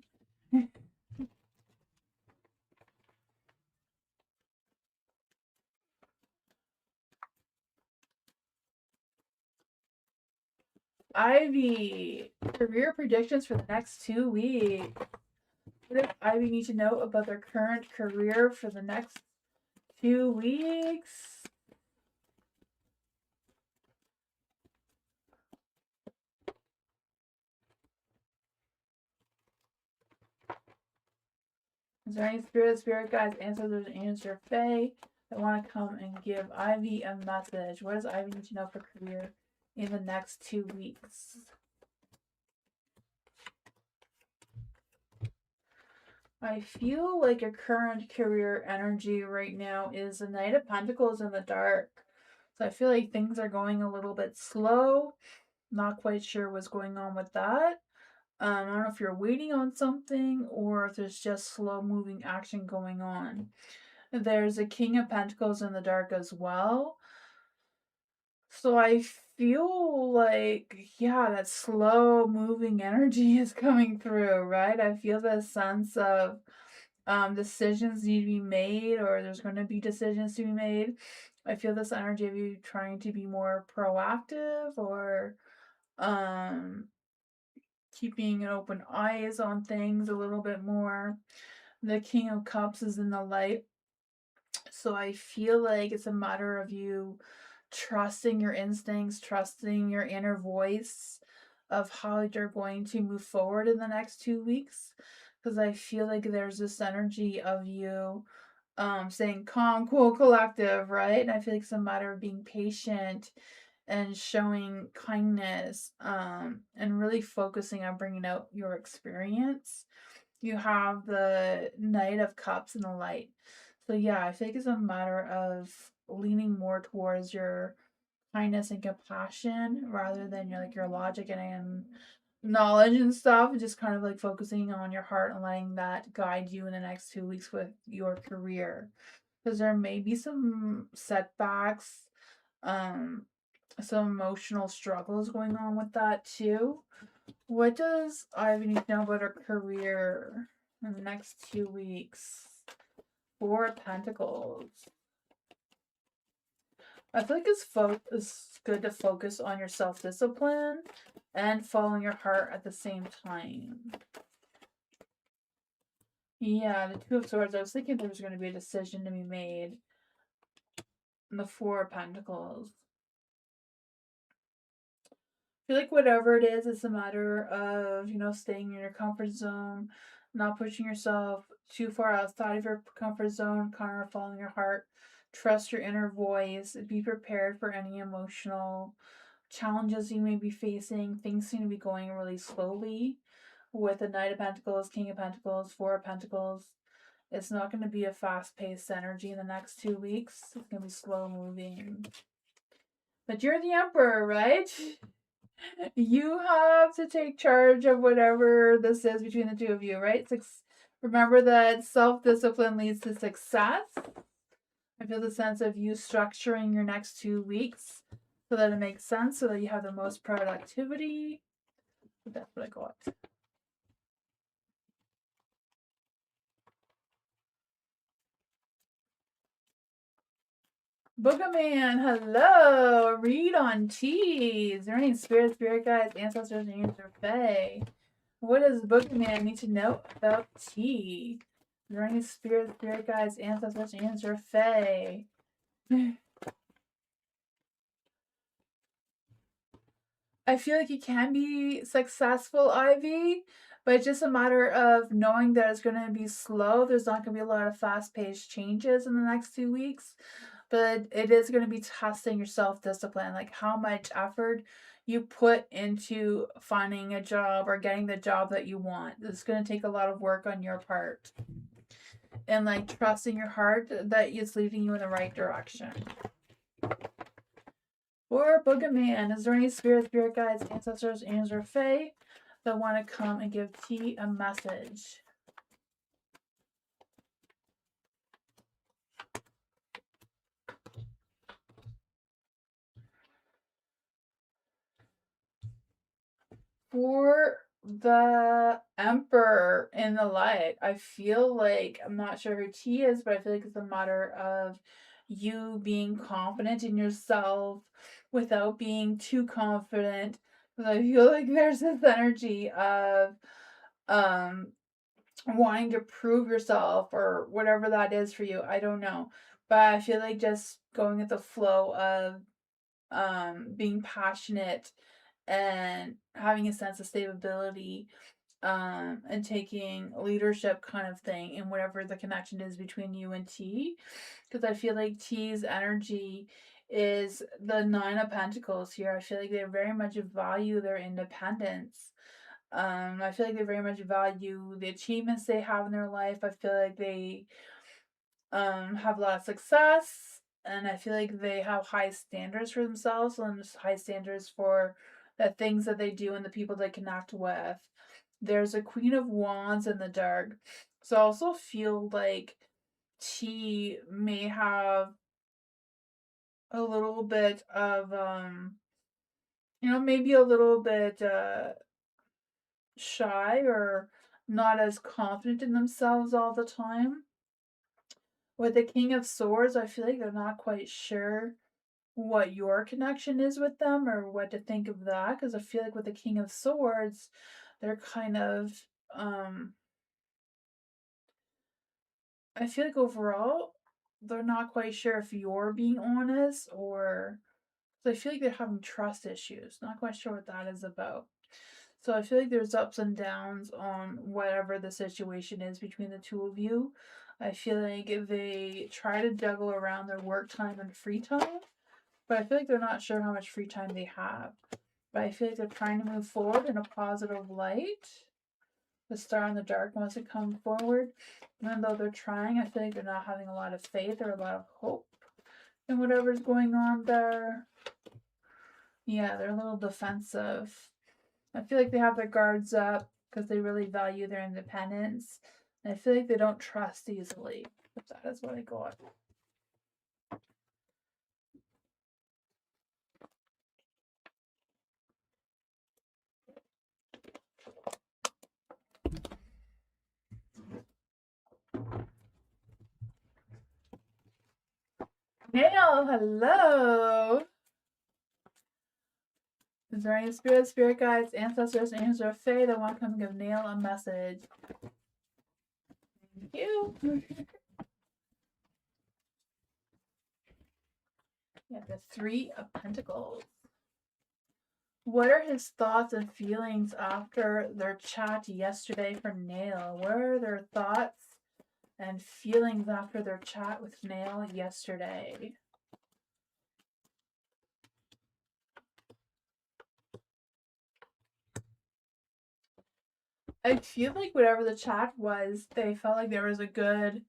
Ivy, career predictions for the next 2 weeks. What does Ivy need to know about their current career for the next 2 weeks? Is there any spirit guides, ancestors, Tamsy Fae that want to come and give Ivy a message? What does Ivy need to know for career in the next 2 weeks? I feel like your current career energy right now is the Knight of Pentacles in the dark. So I feel like things are going a little bit slow. Not quite sure what's going on with that. I don't know if you're waiting on something or if there's just slow moving action going on. There's a King of Pentacles in the dark as well. So I feel like, yeah, that slow moving energy is coming through, right? I feel the sense of decisions need to be made, or there's going to be decisions to be made. I feel this energy of you trying to be more proactive, or keeping an open eyes on things a little bit more. The King of Cups is in the light. So I feel like it's a matter of you trusting your instincts, trusting your inner voice of how you're going to move forward in the next 2 weeks. Because I feel like there's this energy of you saying calm, cool, collective, right? And I feel like it's a matter of being patient and showing kindness, and really focusing on bringing out your experience. You have the Knight of Cups in the light. So yeah, I think it's a matter of leaning more towards your kindness and compassion rather than your logic and knowledge and stuff, and just kind of like focusing on your heart and letting that guide you in the next 2 weeks with your career. Because there may be some setbacks, some emotional struggles going on with that too. What does Ivy need to know about her career in the next 2 weeks? Four of Pentacles. I feel like it's good to focus on your self-discipline and following your heart at the same time. Yeah, the Two of Swords. I was thinking there was going to be a decision to be made. And the Four of Pentacles. I feel like whatever it is, it's a matter of, staying in your comfort zone, not pushing yourself too far outside of your comfort zone, kind of following your heart. Trust your inner voice. Be prepared for any emotional challenges you may be facing. Things seem to be going really slowly with the Knight of Pentacles, King of Pentacles, Four of Pentacles. It's not going to be a fast-paced energy in the next 2 weeks. It's going to be slow moving. But you're the Emperor, right? You have to take charge of whatever this is between the two of you, right? Remember that self-discipline leads to success. I feel the sense of you structuring your next 2 weeks so that it makes sense, so that you have the most productivity. That's what I got. Boogaman, hello! Read on T. Is there any spirit guides, ancestors, and or fae? What does Boogaman need to know about T? Is there any spirit guides, ancestors, and or fae? I feel like you can be successful, Ivy, but it's just a matter of knowing that it's going to be slow. There's not going to be a lot of fast-paced changes in the next 2 weeks, but it is going to be testing your self-discipline, like how much effort you put into finding a job or getting the job that you want. It's going to take a lot of work on your part. And like trusting your heart that it's leading you in the right direction. Or Boogaman, is there any spirit guides, ancestors, angels, or fae that want to come and give T a message? For the Emperor in the light, I feel like, I'm not sure who T is, but I feel like it's a matter of you being confident in yourself without being too confident. Because I feel like there's this energy of wanting to prove yourself or whatever that is for you. I don't know. But I feel like just going with the flow of being passionate and having a sense of stability and taking leadership kind of thing in whatever the connection is between you and T. Because I feel like T's energy is the Nine of Pentacles here. I feel like they very much value their independence. I feel like they very much value the achievements they have in their life. I feel like they have a lot of success, and I feel like they have high standards for themselves and high standards for the things that they do and the people they connect with. There's a Queen of Wands in the dark. So I also feel like T may have a little bit of maybe a little bit shy or not as confident in themselves all the time. With the King of Swords, I feel like they're not quite sure what your connection is with them or what to think of that, because I feel like with the King of Swords, they're kind of I feel like overall they're not quite sure if you're being honest, or so I feel like they're having trust issues. Not quite sure what that is about. So I feel like there's ups and downs on whatever the situation is between the two of you. I feel like they try to juggle around their work time and free time, but I feel like they're not sure how much free time they have. But I feel like they're trying to move forward in a positive light. The Star in the Dark wants to come forward. Even though they're trying, I feel like they're not having a lot of faith or a lot of hope in whatever's going on there. Yeah, they're a little defensive. I feel like they have their guards up because they really value their independence. And I feel like they don't trust easily. But that is what I got. Nail, hello. Is there any spirit guides, ancestors, angels, or fae that want to come give Nail a message? Thank you. Yeah, the Three of Pentacles. What are his thoughts and feelings after their chat yesterday for Nail? What are their thoughts and feelings after their chat with Nail yesterday? I feel like whatever the chat was, they felt like there was a good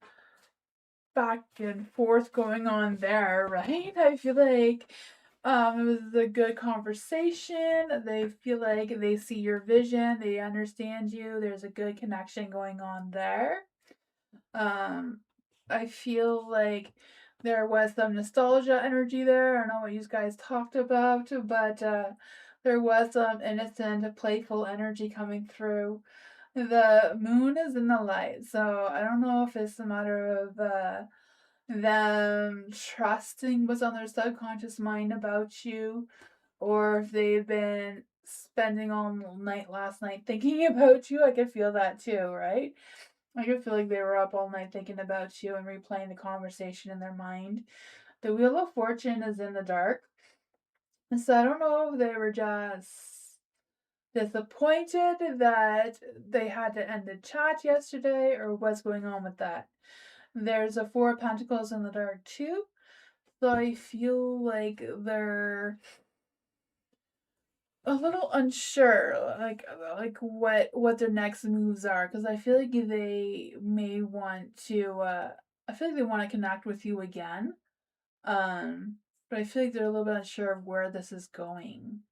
back and forth going on there, right? I feel like it was a good conversation. They feel like they see your vision, they understand you. There's a good connection going on there. I feel like there was some nostalgia energy there. I don't know what you guys talked about, but there was some innocent, playful energy coming through. The moon is in the light, so I don't know if it's a matter of them trusting what's on their subconscious mind about you, or if they've been spending all night last night thinking about you. I could feel that too, right? I could feel like they were up all night thinking about you and replaying the conversation in their mind. The Wheel of Fortune is in the dark. So I don't know if they were just disappointed that they had to end the chat yesterday or what's going on with that. There's a Four of Pentacles in the dark too. So I feel like they're a little unsure, like what their next moves are, because I feel like they may want to. I feel like they want to connect with you again, but I feel like they're a little bit unsure of where this is going.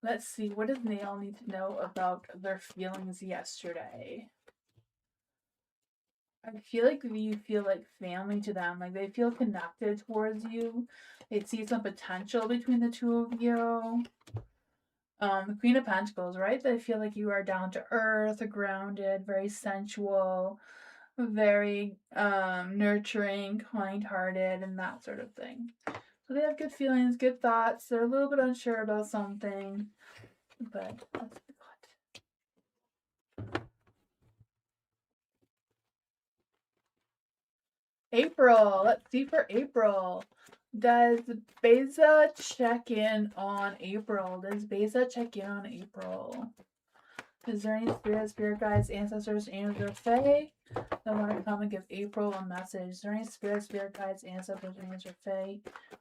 Let's see, what does Nail need to know about their feelings yesterday? I feel like you feel like family to them. Like they feel connected towards you. They see some potential between the two of you. The Queen of Pentacles, right? They feel like you are down to earth, grounded, very sensual, very nurturing, kind-hearted, and that sort of thing. So they have good feelings, good thoughts. They're a little bit unsure about something, but that's what. April. Let's see for April. Does Beza check in on April? Does Beza check in on April? Is there any spirit guides, ancestors, angels, or fae that want to come and give April a message? Is there any spirit guides, ancestors, angels, or fae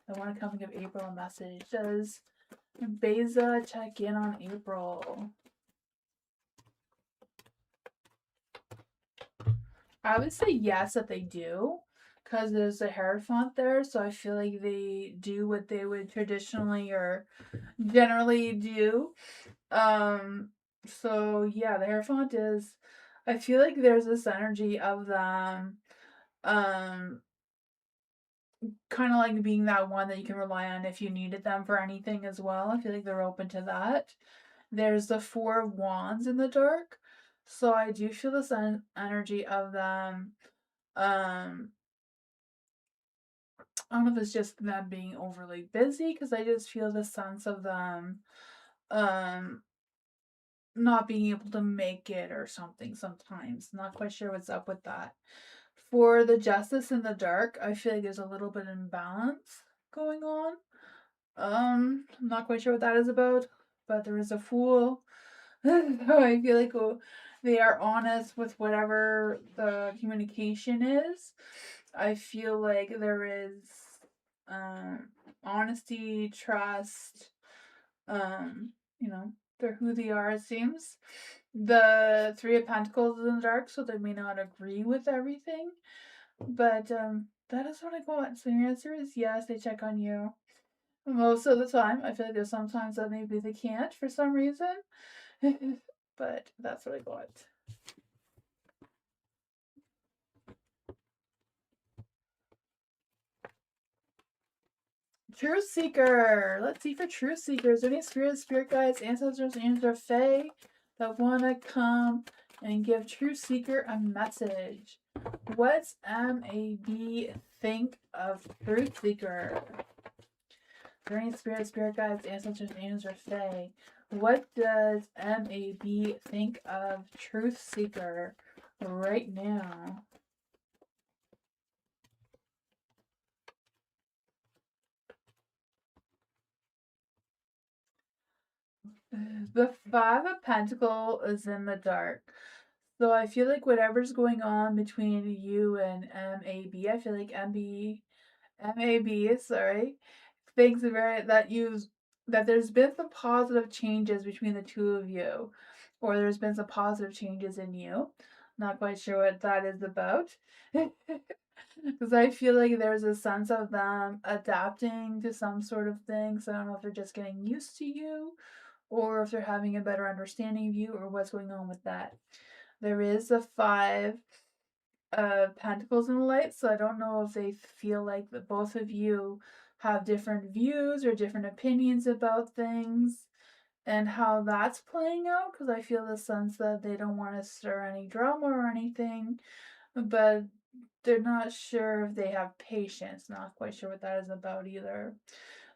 that want to come and give April a message? Does Beza check in on April? I would say yes that they do, because there's a Hierophant there, so I feel like they do what they would traditionally or generally do. So yeah, the Hierophant is, I feel like there's this energy of them, kind of like being that one that you can rely on if you needed them for anything as well. I feel like they're open to that. There's the Four of Wands in the dark, so I do feel this energy of them. I don't know if it's just them being overly busy, because I just feel the sense of them um not being able to make it or something sometimes. Not quite sure what's up with that. For the Justice in the dark, I feel like there's a little bit of imbalance going on. I'm not quite sure what that is about, but there is a Fool. I feel like they are honest with whatever the communication is. I feel like there is honesty, trust, you know, they're who they are, it seems. The Three of Pentacles is in the dark, so they may not agree with everything. But that is what I got. So your answer is yes, they check on you. Most of the time. I feel like there's sometimes that maybe they can't for some reason. But that's what I got. Truth Seeker. Let's see for Truth Seekers. Any spirit guides, ancestors, angels, or fae that want to come and give Truth Seeker a message? What's MAB think of Truth Seeker? Is there any spirit guides, ancestors, angels, or fae? What does MAB think of Truth Seeker right now? The Five of Pentacles is in the dark. So I feel like whatever's going on between you and MAB, I feel like MAB, sorry, thinks that there's been some positive changes between the two of you, or there's been some positive changes in you. Not quite sure what that is about. Because I feel like there's a sense of them adapting to some sort of thing. So I don't know if they're just getting used to you, or if they're having a better understanding of you, or what's going on with that. There is a Five of Pentacles in the light, so I don't know if they feel like that both of you have different views or different opinions about things and how that's playing out, because I feel the sense that they don't want to stir any drama or anything, but they're not sure if they have patience. Not quite sure what that is about either.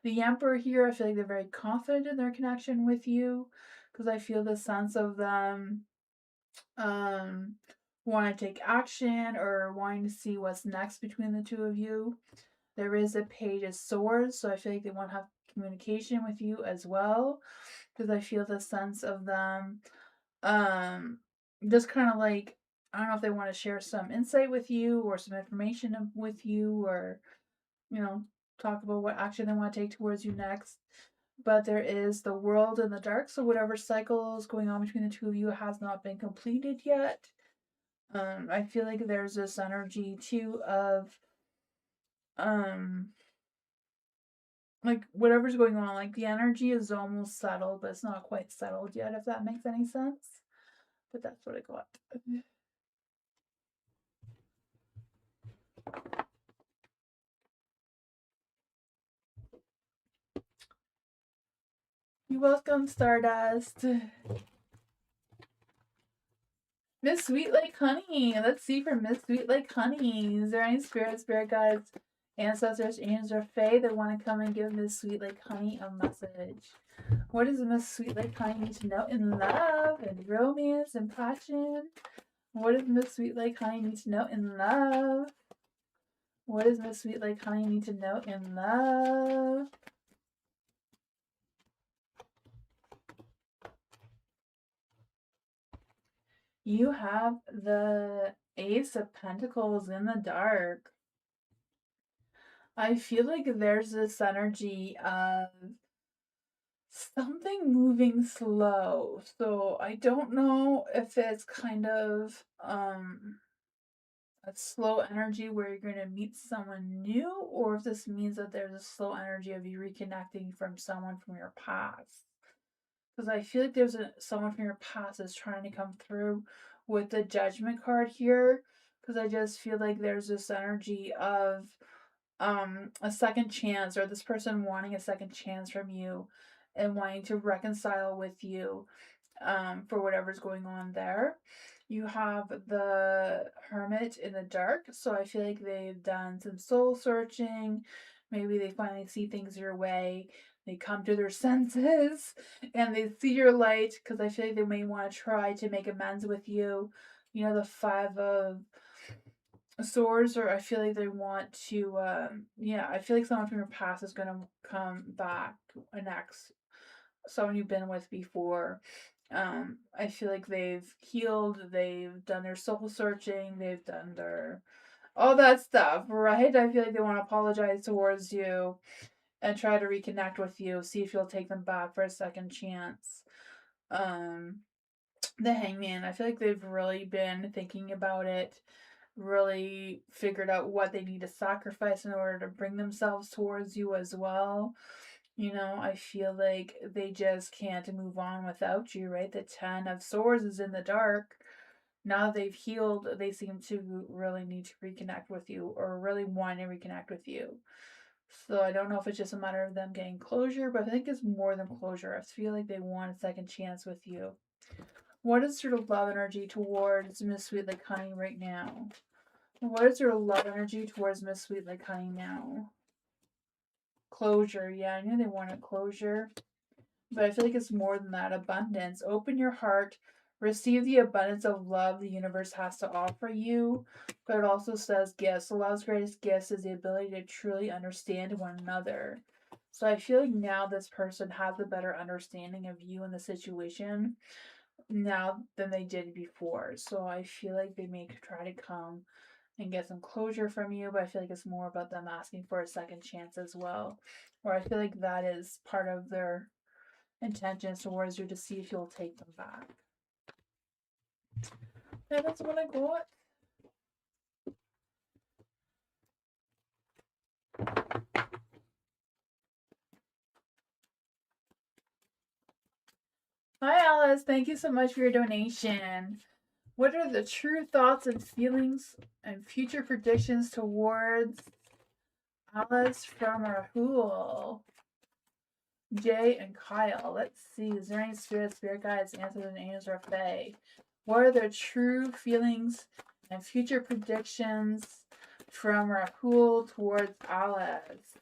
The Emperor here, I feel like they're very confident in their connection with you, because I feel the sense of them want to take action or wanting to see what's next between the two of you. There is a Page of Swords, so I feel like they want to have communication with you as well, because I feel the sense of them just kind of like, I don't know if they want to share some insight with you or some information with you, or talk about what action they want to take towards you next. But there is the World in the dark, so whatever cycle is going on between the two of you has not been completed yet. I feel like there's this energy too of like whatever's going on, like the energy is almost settled, but it's not quite settled yet, if that makes any sense. But that's what I got. You're welcome, Stardust. Miss Sweet Like Honey. Let's see for Miss Sweet Like Honey. Is there any spirit guides, ancestors, angels, or fae that want to come and give Miss Sweet Like Honey a message? What does Miss Sweet Like Honey need to know in love and romance and passion? What does Miss Sweet Like Honey need to know in love? What does Miss Sweet Like Honey need to know in love? You have the Ace of Pentacles in the dark. I feel like there's this energy of something moving slow. So I don't know if it's kind of a slow energy where you're going to meet someone new, or if this means that there's a slow energy of you reconnecting from someone from your past. Because I feel like there's someone from your past is trying to come through with the Judgment card here. Because I just feel like there's this energy of a second chance, or this person wanting a second chance from you and wanting to reconcile with you for whatever's going on there. You have the Hermit in the dark, so I feel like they've done some soul searching. Maybe they finally see things your way. They come to their senses and they see your light, because I feel like they may want to try to make amends with you. You know, the Five of Swords, or I feel like they want to, I feel like someone from your past is going to come back, an ex, someone you've been with before. I feel like they've healed, they've done their soul searching, they've done their all that stuff, right? I feel like they want to apologize towards you and try to reconnect with you, see if you'll take them back for a second chance. The Hangman, I feel like they've really been thinking about it, really figured out what they need to sacrifice in order to bring themselves towards you as well. You know, I feel like they just can't move on without you, right? The Ten of Swords is in the dark. Now that they've healed, they seem to really need to reconnect with you, or really want to reconnect with you. So I don't know if it's just a matter of them getting closure, but I think it's more than closure. I feel like they want a second chance with you. What is sort of love energy towards Miss Sweet Like Honey right now? What is your love energy towards Miss Sweet Like Honey now? Closure. Yeah, I knew they wanted closure. But I feel like it's more than that. Abundance. Open your heart. Receive the abundance of love the universe has to offer you. But it also says gifts. The love's greatest gifts is the ability to truly understand one another. So I feel like now this person has a better understanding of you and the situation now than they did before. So I feel like they may try to come and get some closure from you, but I feel like it's more about them asking for a second chance as well. Or I feel like that is part of their intentions towards you, to see if you'll take them back. Yeah, that's what I got. Hi, Alice. Thank you so much for your donation. What are the true thoughts and feelings and future predictions towards Alice from Rahul, Jay, and Kyle? Let's see. Is there any spirit guides, answers, and angels, or fae? What are their true feelings and future predictions from Rahul towards Alice?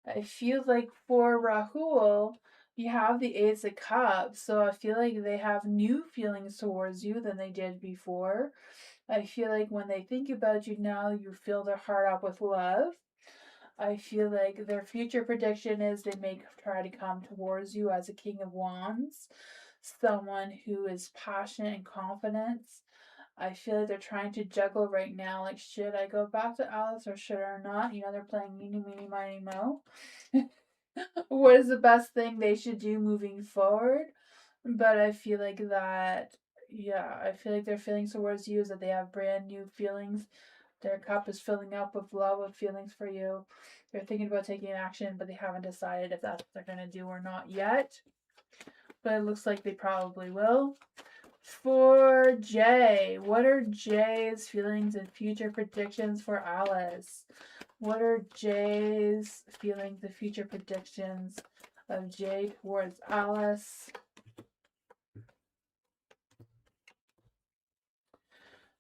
I feel like for Rahul, you have the Ace of Cups, so I feel like they have new feelings towards you than they did before. I feel like when they think about you now, you fill their heart up with love. I feel like their future prediction is they may try to come towards you as a King of Wands, someone who is passionate and confident. I feel like they're trying to juggle right now, like, should I go back to Alice or should I not? You know, they're playing meeny, meeny, miny, mo. What is the best thing they should do moving forward? But I feel like that, yeah, I feel like their feelings towards you is that they have brand new feelings. Their cup is filling up with love, with feelings for you. They're thinking about taking action, but they haven't decided if that's what they're going to do or not yet. But it looks like they probably will. For Jay, what are Jay's feelings and future predictions for Alice? What are Jay's feelings and future predictions of Jay towards Alice?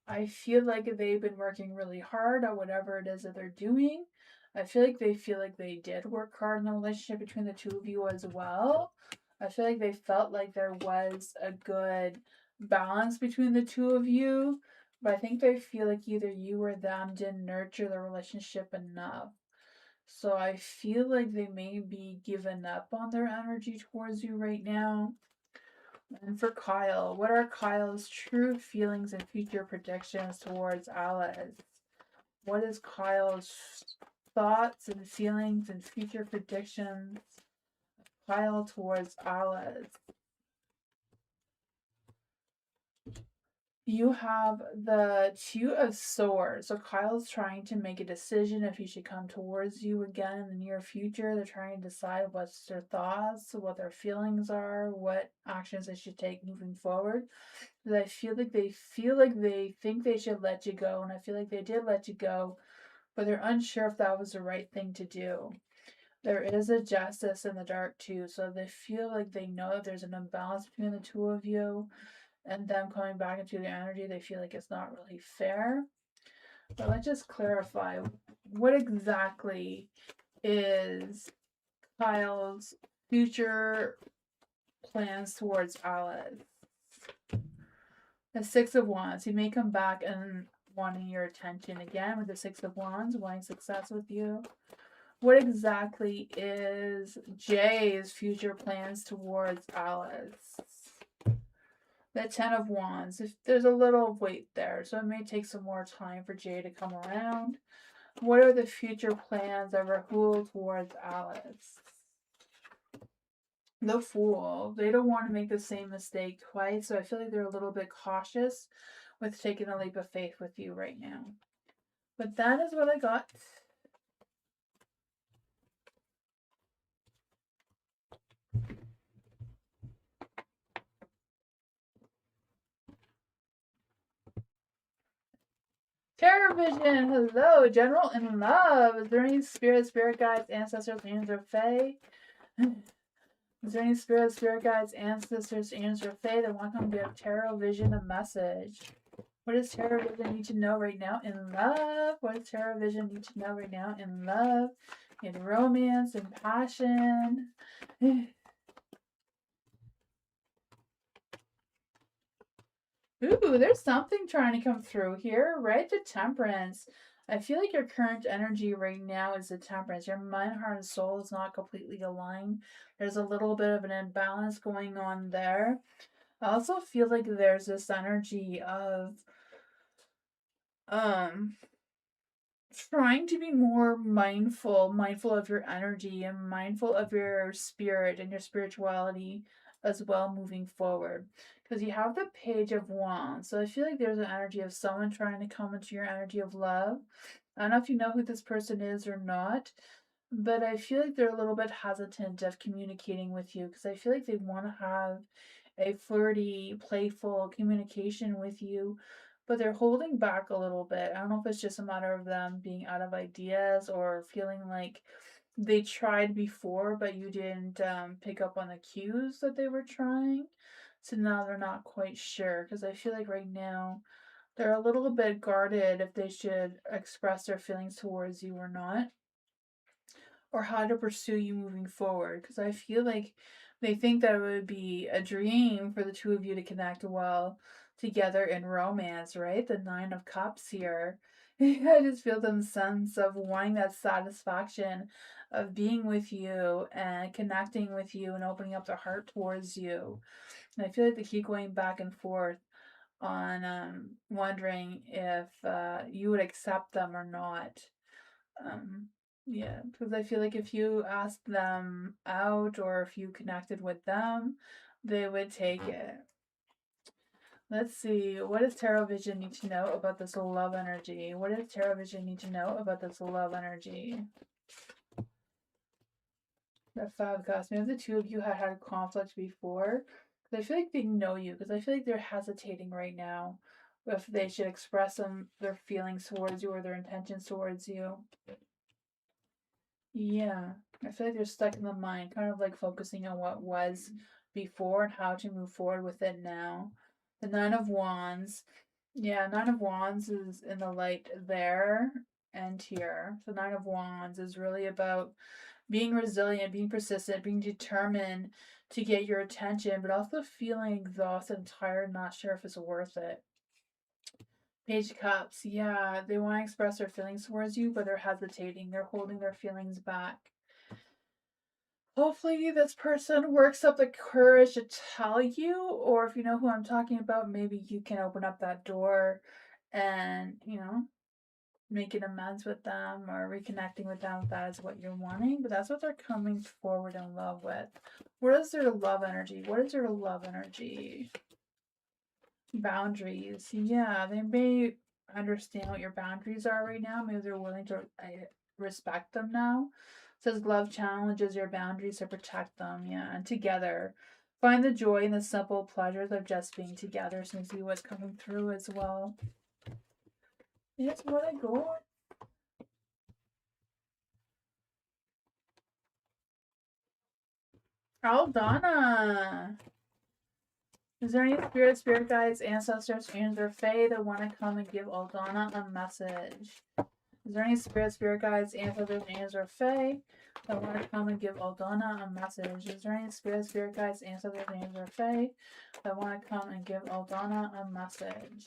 I feel like they've been working really hard on whatever it is that they're doing. I feel like they did work hard in the relationship between the two of you as well. I feel like they felt like there was a good balance between the two of you, but I think they feel like either you or them didn't nurture the relationship enough. So I feel like they may be giving up on their energy towards you right now. And for Kyle, what are Kyle's true feelings and future predictions towards Alice? What is Kyle's thoughts and feelings and future predictions? Kyle towards Alice. You have the Two of Swords. So Kyle's trying to make a decision if he should come towards you again in the near future. They're trying to decide what's their thoughts, what their feelings are, what actions they should take moving forward. Because I feel like they think they should let you go, and I feel like they did let you go, but they're unsure if that was the right thing to do. There is a justice in the dark too, so they feel like they know that there's an imbalance between the two of you and them coming back into the energy. They feel like it's not really fair. But let's just clarify, what exactly is Kyle's future plans towards Alice? The Six of Wands. He may come back and wanting your attention again with the Six of Wands, wanting success with you. What exactly is Jay's future plans towards Alice? The Ten of Wands. If there's a little weight there, so it may take some more time for Jay to come around. What are the future plans of Rahul towards Alice? The Fool. They don't want to make the same mistake twice, so I feel like they're a little bit cautious with taking a leap of faith with you right now. But that is what I got. Tarot Vision, hello, General in Love. Is there any spirit guides, ancestors, angels, or fae? Is there any spirit guides, ancestors, angels, or fae that want to give Tarot Vision a message? What does Tarot Vision need to know right now in love? What does Tarot Vision need to know right now in love, in romance, in passion? Ooh, there's something trying to come through here, right? The Temperance. I feel like your current energy right now is the Temperance. Your mind, heart, and soul is not completely aligned. There's a little bit of an imbalance going on there. I also feel like there's this energy of trying to be more mindful of your energy and mindful of your spirit and your spirituality as well moving forward. Because you have the Page of Wands. So I feel like there's an energy of someone trying to come into your energy of love. I don't know if you know who this person is or not, but I feel like they're a little bit hesitant of communicating with you because I feel like they want to have a flirty, playful communication with you, but they're holding back a little bit. I don't know if it's just a matter of them being out of ideas or feeling like they tried before, but you didn't pick up on the cues that they were trying. So now they're not quite sure because I feel like right now they're a little bit guarded if they should express their feelings towards you or not, or how to pursue you moving forward. Because I feel like they think that it would be a dream for the two of you to connect well together in romance, right? The Nine of Cups here. I just feel them sense of wanting that satisfaction of being with you and connecting with you and opening up their heart towards you. And I feel like they keep going back and forth on wondering if you would accept them or not. Yeah, because I feel like if you asked them out or if you connected with them, they would take it. Let's see. What does Tarot Vision need to know about this love energy? What does Tarot Vision need to know about this love energy? The Five of Cups. Maybe the two of you had conflict before. Because I feel like they know you. Because I feel like they're hesitating right now if they should express their feelings towards you or their intentions towards you. Yeah, I feel like they're stuck in the mind, kind of like focusing on what was before and how to move forward with it now. The Nine of Wands. Yeah, Nine of Wands is in the light there and here. The Nine of Wands is really about being resilient, being persistent, being determined to get your attention, but also feeling exhausted and tired, not sure if it's worth it. Page of Cups, yeah, they want to express their feelings towards you, but they're hesitating. They're holding their feelings back. Hopefully this person works up the courage to tell you, or if you know who I'm talking about, maybe you can open up that door and, you know, making amends with them or reconnecting with them if that is what you're wanting. But that's what they're coming forward in love with. What is their love energy? What is their love energy? Boundaries. Yeah, they may understand what your boundaries are right now. Maybe they're willing to respect them now. It says love challenges your boundaries to protect them. Yeah, and together. Find the joy in the simple pleasures of just being together. So see what's coming through as well. Yes, what I go. Aldana. Is there any spirit guides, ancestors, angels, or fae that want to come and give Aldana a message? Is there any spirit guides, ancestors, angels, or fae that want to come and give Aldana a message? Is there any spirit guides, ancestors, angels, or fae that want to come and give Aldana a message?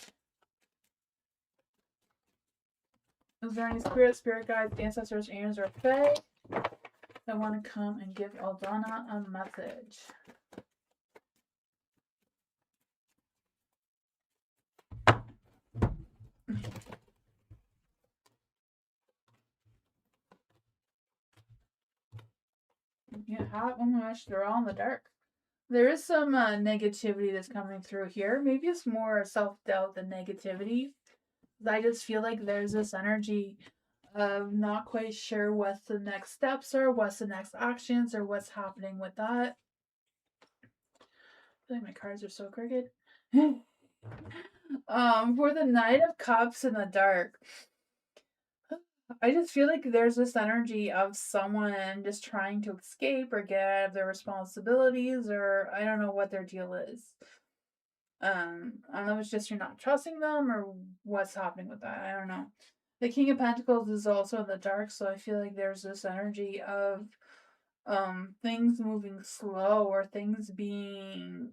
Is there any spirit guides, ancestors, angels, or fae that want to come and give Aldana a message? Yeah, oh my gosh, they're all in the dark. There is some negativity that's coming through here. Maybe it's more self-doubt than negativity. I just feel like there's this energy of not quite sure what the next steps are, what's the next actions, or what's happening with that. I feel like my cards are so crooked. For the Knight of Cups in the dark, I just feel like there's this energy of someone just trying to escape or get out of their responsibilities, or I don't know what their deal is. I don't know if it's just you're not trusting them or what's happening with that. I don't know. The King of Pentacles is also in the dark, so I feel like there's this energy of things moving slow or things being,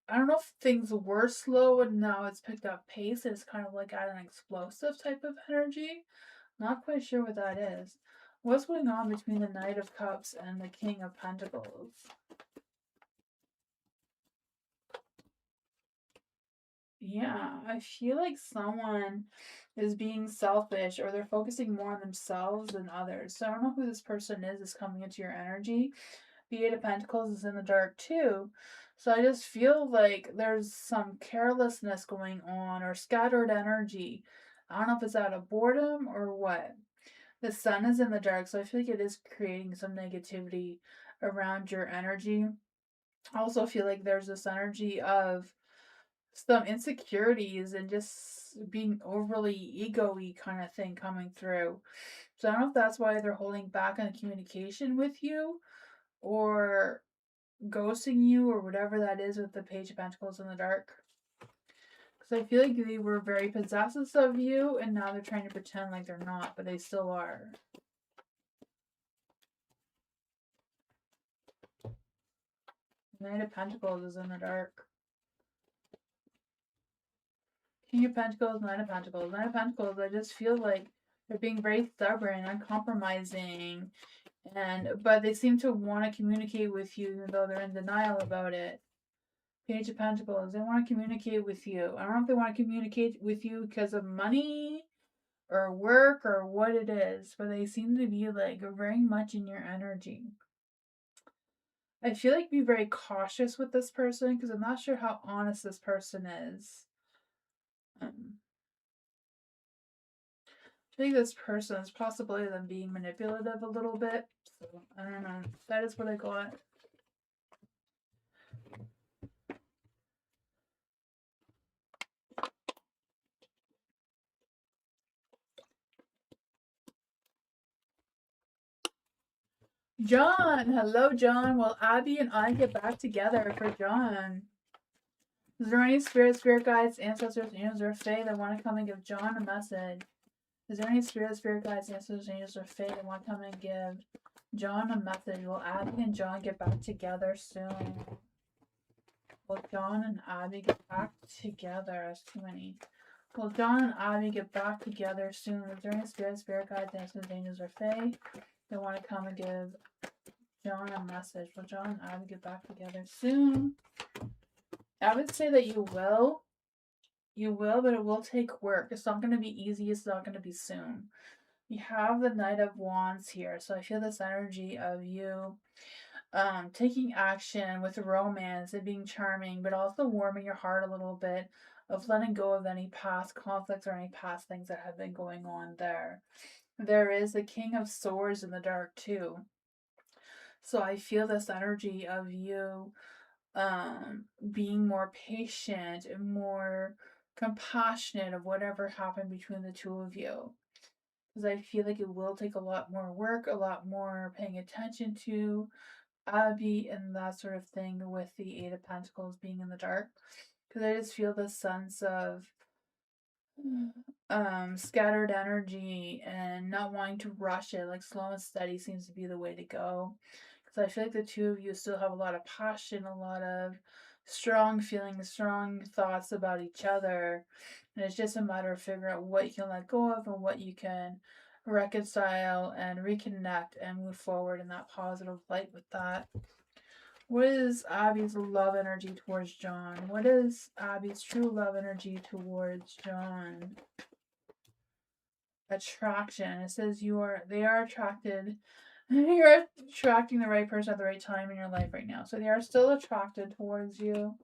I don't know if things were slow and now it's picked up pace. It's kind of like at an explosive type of energy. Not quite sure what that is. What's going on between the Knight of Cups and the King of Pentacles? Yeah, I feel like someone is being selfish or they're focusing more on themselves than others. So I don't know who this person is coming into your energy. The Eight of Pentacles is in the dark too. So I just feel like there's some carelessness going on or scattered energy. I don't know if it's out of boredom or what. The Sun is in the dark, so I feel like it is creating some negativity around your energy. I also feel like there's this energy of some insecurities and just being overly ego-y kind of thing coming through. So I don't know if that's why they're holding back on the communication with you or ghosting you or whatever that is with the Page of Pentacles in the dark. Because I feel like they were very possessive of you and now they're trying to pretend like they're not, but they still are. Knight of Pentacles is in the dark. King of Pentacles, Knight of Pentacles. Knight of Pentacles, I just feel like they're being very stubborn, uncompromising, but they seem to want to communicate with you even though they're in denial about it. Page of Pentacles, they want to communicate with you. I don't know if they want to communicate with you because of money or work or what it is, but they seem to be like very much in your energy. I feel like be very cautious with this person because I'm not sure how honest this person is. I think this person is possibly them being manipulative a little bit. So I don't know. That is what I got. John! Hello, John. Will Abby and I get back together for John? Is there any spirit guides, ancestors, angels, or fae that want to come and give John a message? Is there any spirit guides, ancestors, angels, or fate that want to come and give John a message? Will Abby and John get back together soon? Will John and Abby get back together? That's too many. Will John and Abby get back together soon? Is there any spirit guides, ancestors, angels, or fae that want to come and give John a message? Will John and Abby get back together soon? I would say that you will. You will, but it will take work. It's not going to be easy. It's not going to be soon. You have the Knight of Wands here, so I feel this energy of you taking action with romance and being charming, but also warming your heart a little bit, of letting go of any past conflicts or any past things that have been going on there. There is the King of Swords in the dark too. So I feel this energy of you being more patient and more compassionate of whatever happened between the two of you. Because I feel like it will take a lot more work, a lot more paying attention to Abby and that sort of thing, with the Eight of Pentacles being in the dark. Because I just feel this sense of scattered energy and not wanting to rush it. Like slow and steady seems to be the way to go. Because I feel like the two of you still have a lot of passion, a lot of strong feelings, strong thoughts about each other. And it's just a matter of figuring out what you can let go of and what you can reconcile and reconnect and move forward in that positive light with that. What is Abby's love energy towards John? What is Abby's true love energy towards John? Attraction. It says they are attracted. You're attracting the right person at the right time in your life right now. So they are still attracted towards you.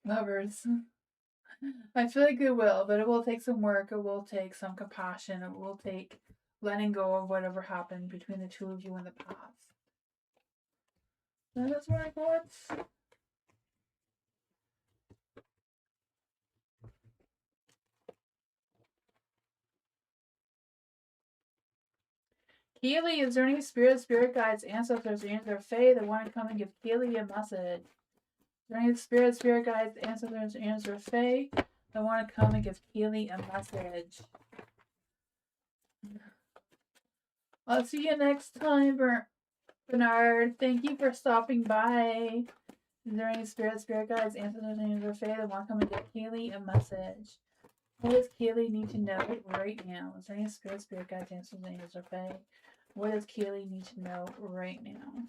Lovers. I feel like it will, but it will take some work. It will take some compassion. It will take letting go of whatever happened between the two of you in the past. So that's what I got. Keely, is there any spirit guides, ancestors, angels, or fae that want to come and give Keely a message? Is there any spirit guides, ancestors, angels, or fae that want to come and give Keely a message? I'll see you next time, Bernard. Thank you for stopping by. Is there any spirit guides, ancestors, angels, or fae that want to come and give Keely a message? What does Keely need to know right now? Is there any spirit guides, ancestors, angels, or fae? What does Keely need to know right now?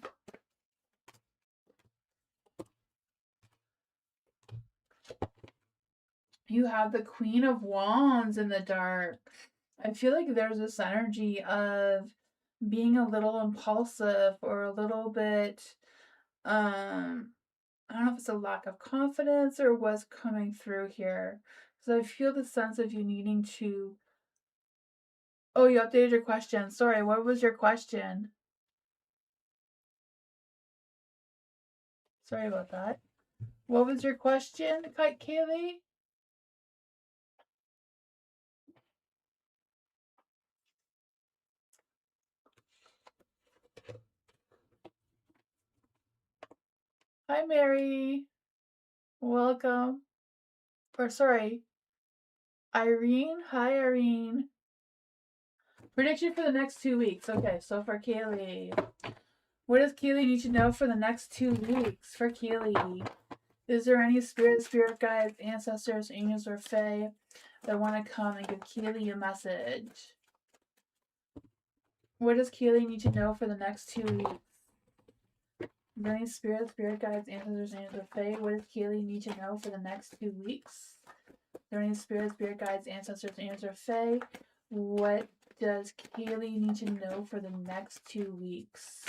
You have the Queen of Wands in the dark. I feel like there's this energy of being a little impulsive or a little bit, I don't know if it's a lack of confidence or what's coming through here. So I feel the sense of you needing to. Oh, you updated your question. Sorry, what was your question? Sorry about that. What was your question, Kaylee? Hi, Mary. Welcome. Or sorry, Irene. Hi, Irene. Prediction for the next 2 weeks. Okay, so for Kaylee. What does Kaylee need to know for the next 2 weeks? For Kaylee. Is there any spirit guides, ancestors, angels, or fae that want to come and give Kaylee a message? What does Kaylee need to know for the next 2 weeks? Is there any spirit guides, ancestors, angels, or fae? What does Kaylee need to know for the next 2 weeks? Is there any spirit guides, ancestors, angels, or fae? What does Kaylee need to know for the next 2 weeks?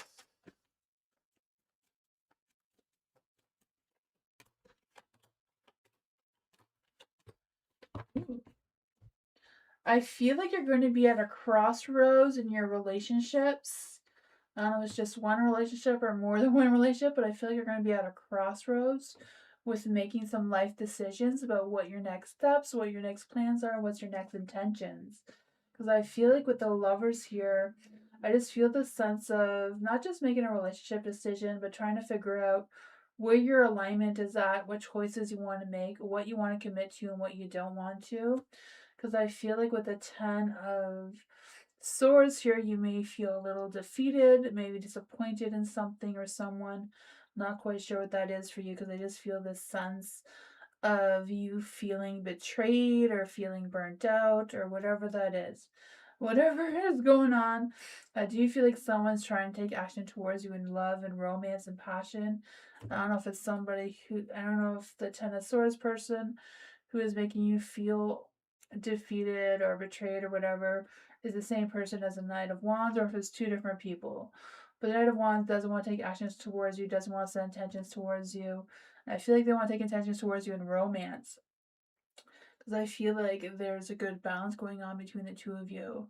I feel like you're going to be at a crossroads in your relationships. I don't know if it's just one relationship or more than one relationship, but I feel like you're going to be at a crossroads with making some life decisions about what your next steps, what your next plans are, what's your next intentions. Because I feel like with the lovers here, I just feel the sense of not just making a relationship decision, but trying to figure out where your alignment is at, what choices you want to make, what you want to commit to, and what you don't want to. Because I feel like with the 10 of Swords here, you may feel a little defeated, maybe disappointed in something or someone. Not quite sure what that is for you, because I just feel this sense of you feeling betrayed or feeling burnt out or whatever that is. Whatever is going on, do you feel like someone's trying to take action towards you in love and romance and passion? I don't know if it's somebody who, I don't know if the Ten of Swords person who is making you feel defeated or betrayed or whatever is the same person as the Knight of Wands, or if it's two different people. But the Knight of Wands doesn't want to take actions towards you, doesn't want to set intentions towards you. I feel like they want to take intentions towards you in romance. Because I feel like there's a good balance going on between the two of you.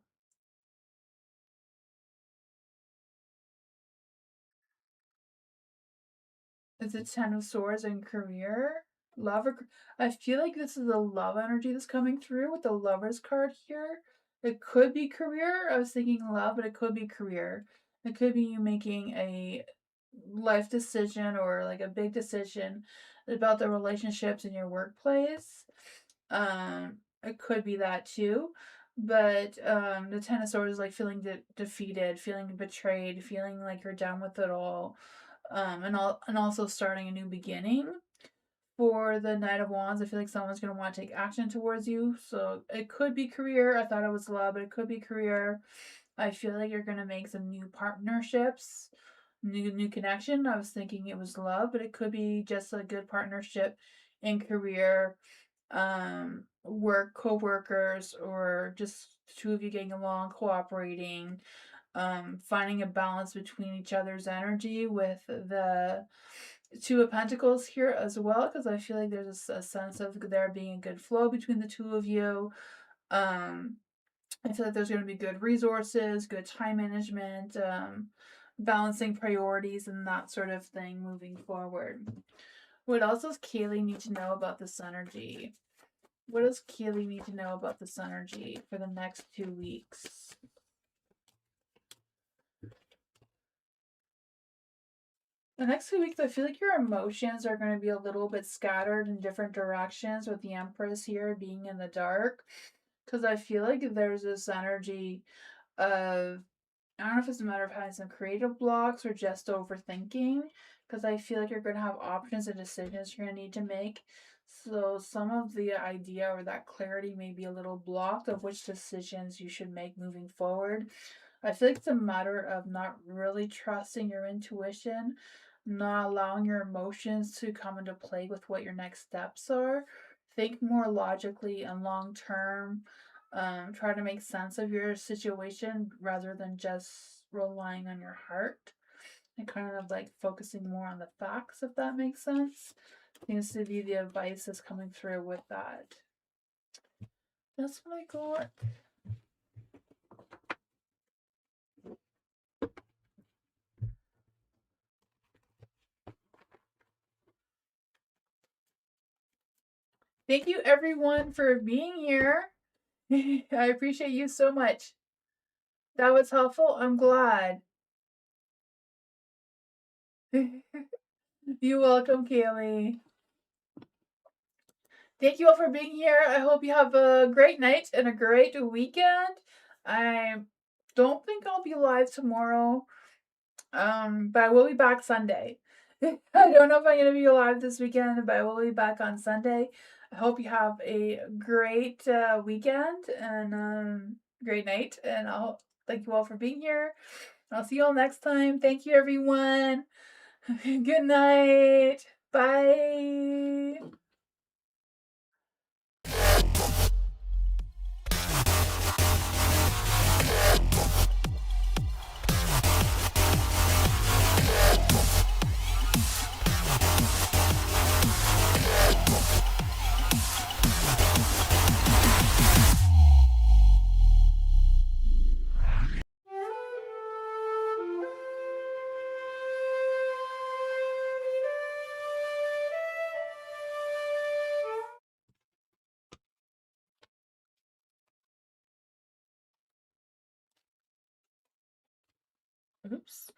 It's a Ten of Swords in career. Love or I feel like this is a love energy that's coming through with the Lovers card here. It could be career. I was thinking love, but it could be career. It could be you making a life decision or like a big decision about the relationships in your workplace. It could be that too. But the Ten of Swords is like feeling defeated, feeling betrayed, feeling like you're done with it all, and also starting a new beginning. For the Knight of Wands, I feel like someone's gonna want to take action towards you. So it could be career. I thought it was love, but it could be career. I feel like you're gonna make some new partnerships, new connection. I was thinking it was love, but it could be just a good partnership in career, work, co-workers, or just two of you getting along, cooperating, finding a balance between each other's energy with the Two of Pentacles here as well, because I feel like there's a sense of there being a good flow between the two of you. I feel like there's going to be good resources, good time management, balancing priorities, and that sort of thing moving forward. What else does Kaylee need to know about this energy? What does Kaylee need to know about this energy for the next 2 weeks? The next 2 weeks, I feel like your emotions are going to be a little bit scattered in different directions with the Empress here being in the dark. Because I feel like there's this energy of, I don't know if it's a matter of having some creative blocks or just overthinking. Because I feel like you're going to have options and decisions you're going to need to make. So some of the idea or that clarity may be a little blocked of which decisions you should make moving forward. I feel like it's a matter of not really trusting your intuition, not allowing your emotions to come into play with what your next steps are. Think more logically and long term. Try to make sense of your situation rather than just relying on your heart and kind of like focusing more on the facts, if that makes sense. Seems to be the advice that's coming through with that. That's what I got. Thank you everyone for being here. I appreciate you so much. That was helpful. I'm glad. You're welcome, Kaylee. Thank you all for being here. I hope you have a great night and a great weekend. I don't think I'll be live tomorrow, but I will be back Sunday. I don't know if I'm going to be alive this weekend, but I will be back on Sunday. I hope you have a great weekend and great night. And I'll thank you all for being here. I'll see you all next time. Thank you, everyone. Good night. Bye. Oops.